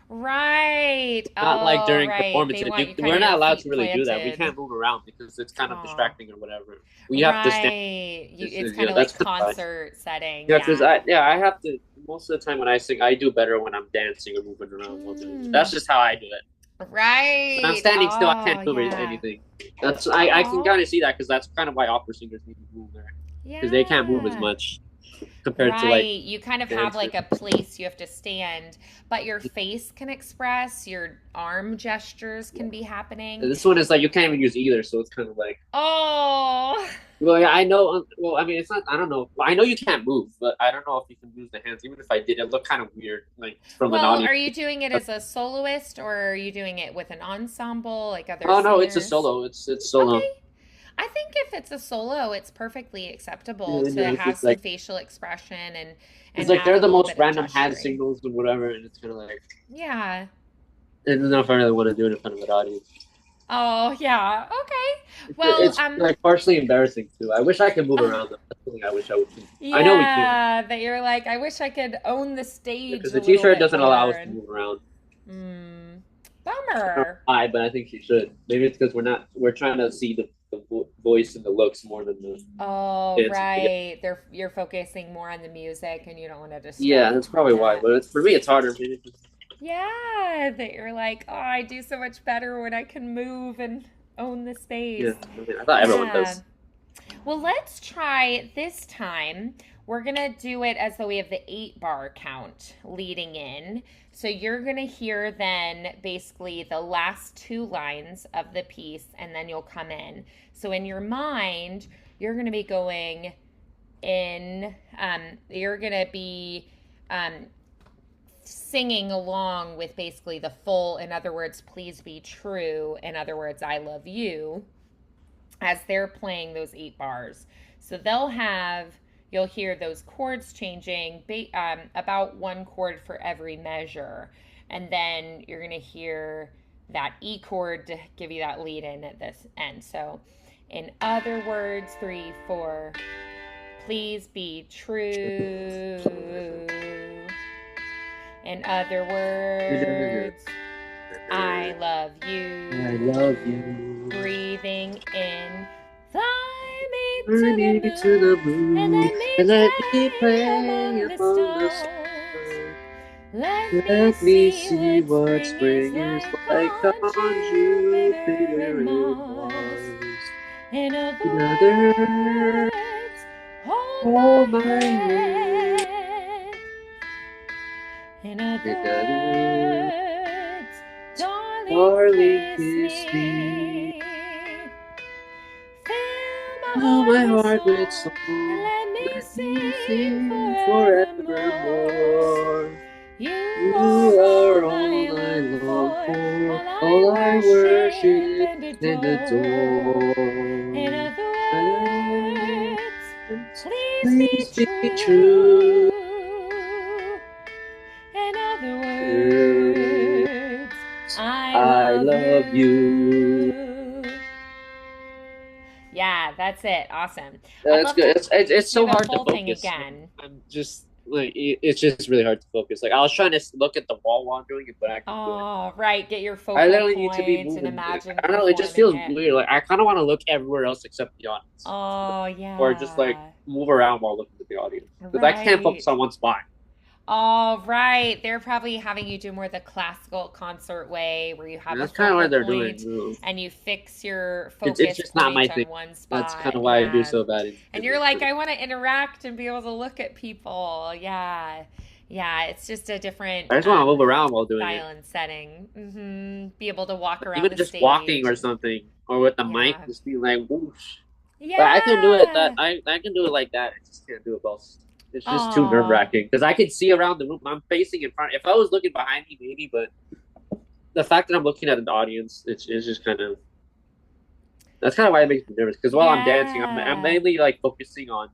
right. Not like Oh, during right. They performances. want you kind We're of not your allowed feet to really do that. We planted. can't move around because it's kind of Oh, distracting or whatever. We have to stand. right. It's kind Yeah, of that's like kind of why. concert setting. Yeah, because Yeah. I have to most of the time when I sing, I do better when I'm dancing or moving around while doing it. That's Mm, just how I do it. When I'm right. standing still, I can't Oh, move yeah. anything. I can Oh, kind of see that because that's kind of why opera singers need to move there because they can't move as yeah. much compared to like Right. You kind of have dancers. like a place you have to stand, but your face can express, your arm gestures can be happening. And this one is like you can't even use either, so it's kind of like. Oh, Well, yeah, I know. Well, I mean, it's not. I don't know. Well, I know you can't move, but I don't know if you can use the hands. Even if I did, it looked kind of weird, like from an well, audience. are you doing it as a soloist or are you doing it with an ensemble, like other Oh no, it's a singers? solo. It's solo. Okay. I think if it's a solo, it's perfectly acceptable And to it's have just some like facial expression it's and like add a they're the little most bit of random hand gesturing. signals and whatever, and it's kind of like Yeah. I don't know if I really want to do it in front of an audience. Oh, yeah. Okay. Well, It's like partially embarrassing too. I wish I could move around them. That's something I wish I would. I know we can yeah, that you're like, I wish I could own the stage because a the little T-shirt bit doesn't allow more. us to And move around. I don't know bummer. why, but I think she should. Maybe it's because we're trying to see the voice and the looks more than the Oh, dancing. right. You're focusing more on the music and you don't want to Yeah, distract that's probably why. that. But for me, it's harder. Maybe Yeah, that you're like, oh, I do so much better when I can move and own the yeah. space. I mean, I thought everyone Yeah. does. Well, let's try this time. We're going to do it as though we have the 8 bar count leading in. So you're going to hear then basically the last 2 lines of the piece, and then you'll come in. So in your mind, you're going to be going in, you're going to be singing along with basically the full, in other words, please be true, in other words, I love you, as they're playing those 8 bars. So you'll hear those chords changing about 1 chord for every measure. And then you're going to hear that E chord to give you that lead in at this end. So, in other words, 3, 4, please be true. In other words, I love you. I love you. Breathing in, fly me Fly me to the to the moon, and moon and let me play among the among the stars. stars. Let me Let me see see what what spring is spring is like like on on Jupiter and Jupiter and Mars. Mars. In other In other words, words, hold hold my my hand. hand. In In other other words, words, darling, darling, kiss kiss me. me. Fill my Fill heart my with heart with song and song. let me Let me sing sing forevermore. forevermore. You You are are all I all I long long for, for, all I all I worship worship and and adore. In adore. other And words, please be please be true. true. In other True. words, I I love love you. you. Yeah, that's it. Awesome. I'd That's love good. to It's do so the hard to whole thing focus. again. I'm just like it's just really hard to focus. Like I was trying to look at the wall while I'm doing it, but I couldn't do it. Oh, right. Get your I focal literally need to be point and moving. imagine I don't know. It just performing feels it. weird. Like I kind of want to look everywhere else except the audience, Oh, or just like yeah. move around while looking at the audience because I can't focus Right. on one spot. Oh, right. They're probably having you do more the classical concert way where you And have a that's kind of focal what they're doing. point and you fix your It's focus just not my point thing. on one That's kind spot. of why I do Yeah. so bad And in you're this. like, I want to interact and be able to look at people. Yeah. Yeah. It's just a different I just want to move around while doing it. style and setting. Be able to walk around Even the just walking stage. or something, or with the mic, Yeah. just be like whoosh. But I can do it. That Yeah. I can do it like that. I just can't do it both. It's just too nerve Oh, wracking because I can see around the room. I'm facing in front. If I was looking behind me, maybe, but the fact that I'm looking at an audience, it's just kind of. That's kind of why it makes me nervous. Because while I'm dancing, I'm Yeah. mainly like focusing on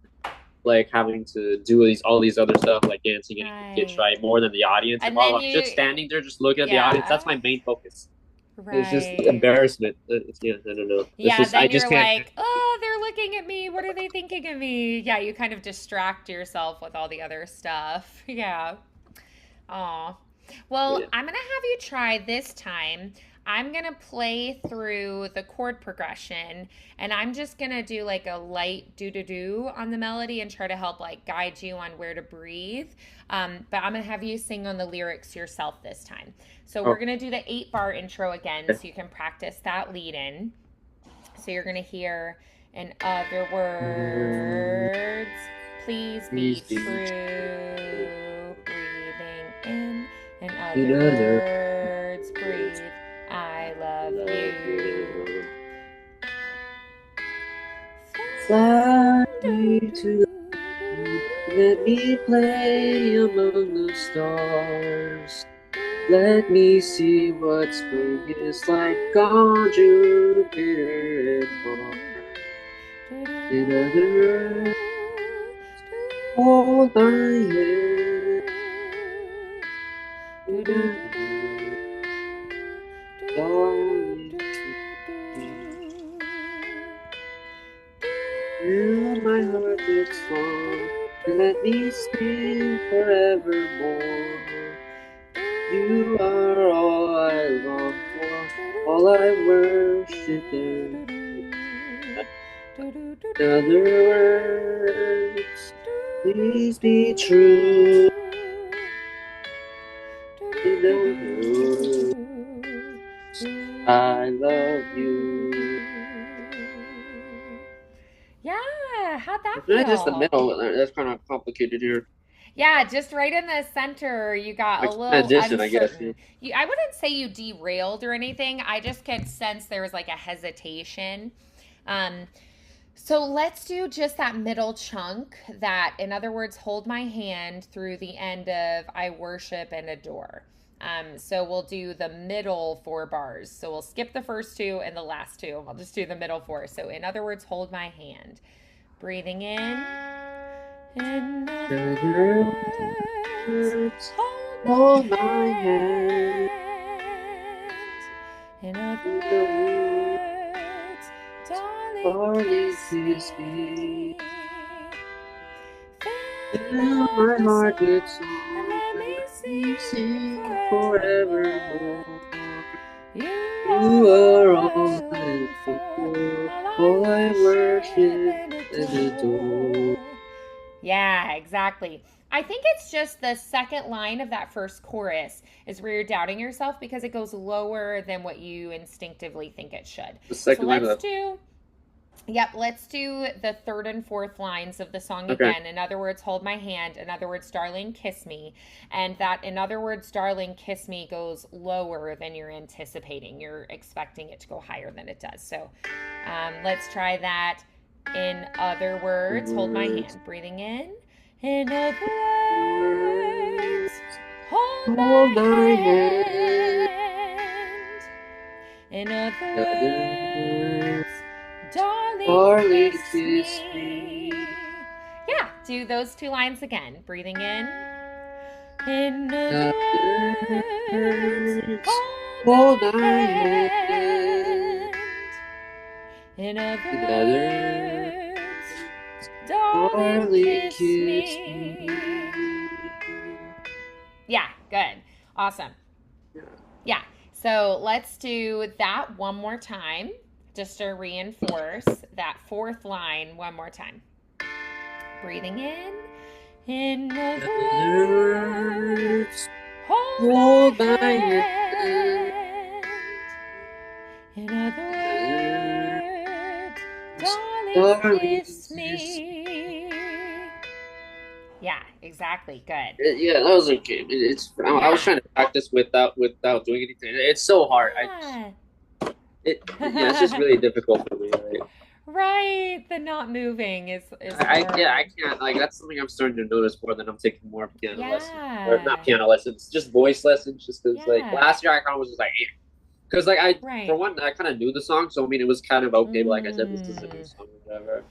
like having to do all these other stuff like dancing and get Right. right more than the audience. And And while then I'm just you, standing there, just looking at the audience, that's yeah. my main focus. It's just Right. embarrassment. Yeah, I don't know. It's Yeah, just I then just you're can't. like, oh, they're looking at me. What are they thinking of me? Yeah, you kind of distract yourself with all the other stuff. Yeah. Aw. Well, Yeah. I'm going to have you try this time. I'm going to play through the chord progression and I'm just going to do like a light do do do on the melody and try to help like guide you on where to breathe. But I'm going to have you sing on the lyrics yourself this time. So we're Oh, going to do the 8 bar intro again okay. so you can practice that lead in. So you're going to hear, in other words, please Please be be true. Breathing in. In other another. words, breathe. I love you. Fly me to let me play among the stars. Let me see what spring is like on Jupiter and Mars. In other words, hold my hand. In other words, darling, kiss me. Fill my heart with song and let me sing forevermore. You are all I long for, all I worship and adore. In other words, please be true. In other words, I love you. Yeah, how'd that It's not just the feel? middle. That's kind of complicated here. Yeah, just right in the center, you got a Like little transition, I guess. Yeah. uncertain. I wouldn't say you derailed or anything. I just could sense there was like a hesitation. Um, so let's do just that middle chunk that, in other words, hold my hand through the end of I worship and adore. So we'll do the middle 4 bars. So we'll skip the first two and the last two. And we'll just do the middle four. So, in other words, hold my hand. Breathing in. In other In other words, words, hold hold my my hand. hand. In other In other words, darling, darling, kiss kiss me. me. Fill my Fill heart my with heart with song and song let and me let me sing sing forevermore. forevermore. You You are are all all I I long long for, for, all I all I worship worship and and adore. adore. Yeah, exactly. I think it's just the second line of that first chorus is where you're doubting yourself because it goes lower than what you instinctively think it should. The So second line of let's do the third and fourth lines of the song okay. again. In other words, hold my hand. In other words, darling, kiss me. And that, in other words, darling, kiss me goes lower than you're anticipating. You're expecting it to go higher than it does. So let's try that. In other words, hold my Words, hand. Breathing in. In other words, words, hold hold my my hand. hand. In other In other words, words, darling, darling, kiss kiss me. me. Yeah, do those 2 lines again. Breathing in. In In other other words, words, hold hold my my hand. hand. In other In other words, words, darling, darling, kiss kiss me. me. Yeah, good. Awesome. Yeah. Yeah. So let's do that one more time just to reinforce that fourth line one more time. Breathing in. In In other other words, words, hold my hold my hand. hand. In other In other words, words, darling, darling, kiss kiss me. Yeah, exactly. Good. Yeah, that was okay. I was Yeah. trying to practice without doing anything. It's so hard. Yeah, it's just Yeah. really difficult for me. Right? Right. The not moving is Yeah, I hard. can't like that's something I'm starting to notice more than I'm taking more piano lessons or not Yeah. piano lessons, just voice lessons. Just because like Yeah. last year I kind of was just like, eh. because like for Right. one, I kind of knew the song, so I mean, it was kind of okay. But like I said, this is a new Mm. song or whatever.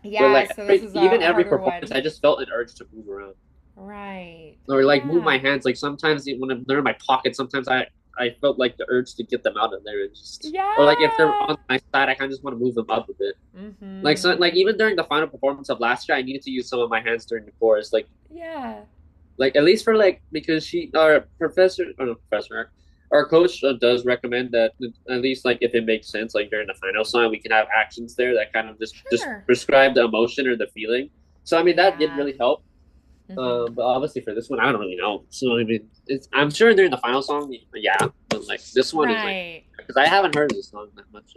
But Yeah, like so this is even a every harder performance, one. I just felt an urge to move around Right. or like move my Yeah. hands. Like sometimes when they're in my pocket, sometimes I felt like the urge to get them out of there and just or like if they're Yeah. on my side, I kind of just want to move them up a bit. Like so, like Mm-hmm. even during the final performance of last year, I needed to use some of my hands during the chorus. Yeah. Like at least for like because our professor or not professor our coach does recommend that at least like if it makes sense like during the final song we can have actions there that kind of just Sure. describe the emotion or the feeling. So I mean that did Yeah. really help. Mm-hmm. But obviously for this one I don't really know. So I mean I'm sure during the final song yeah, but like this one is like Right. because I haven't heard this song that much.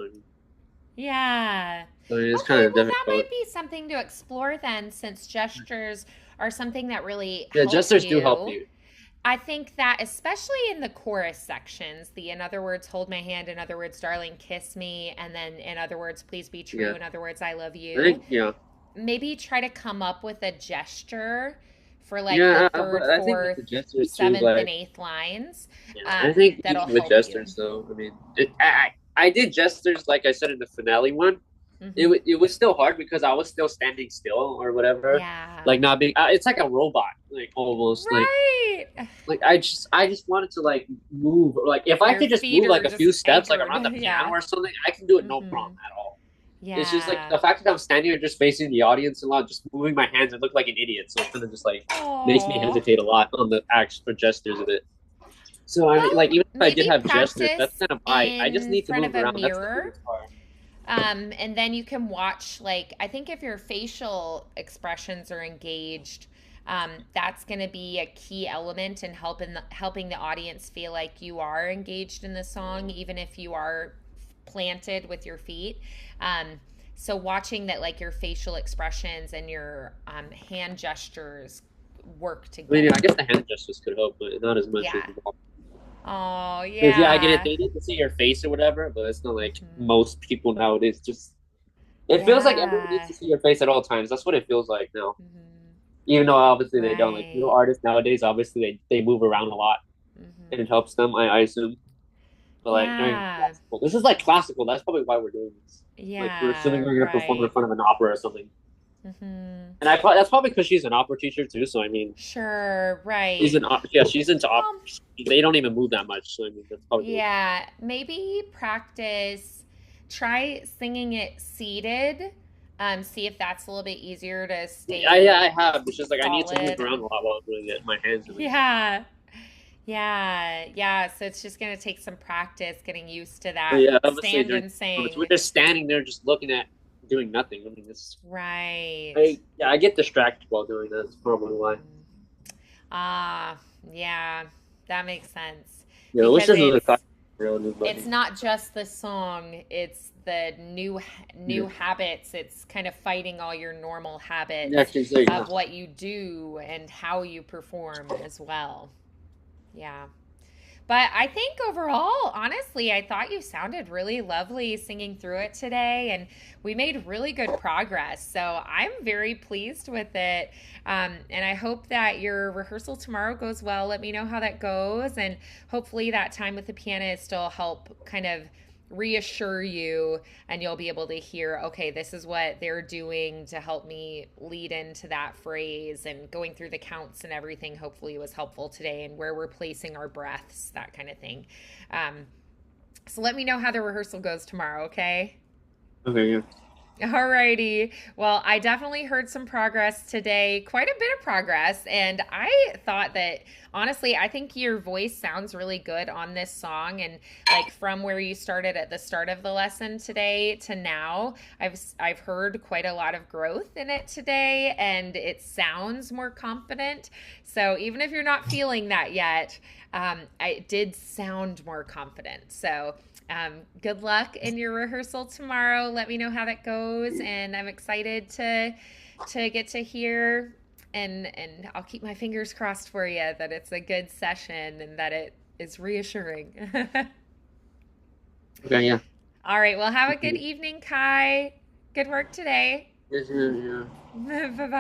Yeah. So I mean, it's Okay, kind of well, that might difficult. be something to explore then, since gestures are something that really Yeah, help gestures do help you. you. I think that especially in the chorus sections, the in other words, hold my hand, in other words, darling, kiss me, and then in other words, please be true, Yeah, in other words, I love I you. think yeah. Maybe try to come up with a gesture for like the But third, I think with fourth, the gestures too, seventh, and like eighth lines. yeah, I think That'll even with help you. gestures, though, I mean, I did gestures like I said in the finale one. Hmm. It was still hard because I was still standing still or whatever, Yeah. like not being. It's like a robot, like almost Right. like I just wanted to like move, like if I Your could just feet move like are a few just steps like anchored. around the piano Yeah. or something, I can do it no Hmm. problem at all. It's just like Yeah. the fact that I'm standing here just facing the audience a lot, just moving my hands, I look like an idiot. So it kind of just like makes me Oh. hesitate a lot on the acts for gestures of it. So I mean, like Well, even if I did maybe have gestures, that's practice kind of I just in need to front move of a around. That's the mirror. biggest part. And then you can watch, like, I think if your facial expressions are engaged, that's going to be a key element in helping the audience feel like you are engaged in the song, even if you are planted with your feet. Um, so watching that, like, your facial expressions and your hand gestures work I mean, yeah, I together. guess the hand gestures could help, but not as much as Yeah. the Oh, because yeah, I get it. yeah. They need to see your face or whatever, but it's not like Hmm. most people nowadays. Just it feels like everyone needs Yeah. to see your face at all times. That's what it feels like now. Hmm. Even though obviously they don't. Like Right. artists nowadays, obviously they move around a lot and it Hmm. helps them. I assume. But like during Yeah. classical, this is like classical. That's probably why we're doing this. Like we're assuming Yeah. we're gonna perform in Right. front of an opera or something. Hmm. And that's probably because she's an opera teacher too. So I mean, Sure. she's Right. an yeah, she's into opera. Well, They don't even move that much. So I mean, that's probably the yeah. Maybe practice. Try singing it seated. See if that's a little bit easier to yeah, stay I have. It's just like I need to move solid around and a lot while I'm doing it. My hands at least. yeah. Yeah, yeah. So it's just gonna take some practice getting used to But that yeah, obviously stand during and performance, we're sing. just standing there, just looking at doing nothing. I mean, this Right. I yeah, I get distracted while doing that. That's probably why. Mhm. Ah, yeah, that makes sense. Yeah, I wish Because this was a class real it's nobody. not just the song, it's the Yeah, new habits. It's kind of fighting all your normal yeah, habits actually, yeah. of what you do and how you perform as well. Yeah. But I think overall, honestly, I thought you sounded really lovely singing through it today, and we made really good progress. So I'm very pleased with it. And I hope that your rehearsal tomorrow goes well. Let me know how that goes, and hopefully, that time with the pianist will help kind of reassure you and you'll be able to hear, okay, this is what they're doing to help me lead into that phrase, and going through the counts and everything hopefully was helpful today, and where we're placing our breaths, that kind of thing. um, so let me know how the rehearsal goes tomorrow, okay? Okay, yeah. Alrighty. Well, I definitely heard some progress today, quite a bit of progress. And I thought that, honestly, I think your voice sounds really good on this song. And like from where you started at the start of the lesson today to now, I've heard quite a lot of growth in it today, and it sounds more confident. So even if you're not feeling that yet, I did sound more confident. So good luck in your rehearsal tomorrow. Let me know how that goes, and I'm excited to get to hear, and I'll keep my fingers crossed for you that it's a good session and that it is reassuring. Okay, yeah. All right, well, have a Thank good you. evening, Kai. Good work today. Yes, yeah, yeah. Bye bye.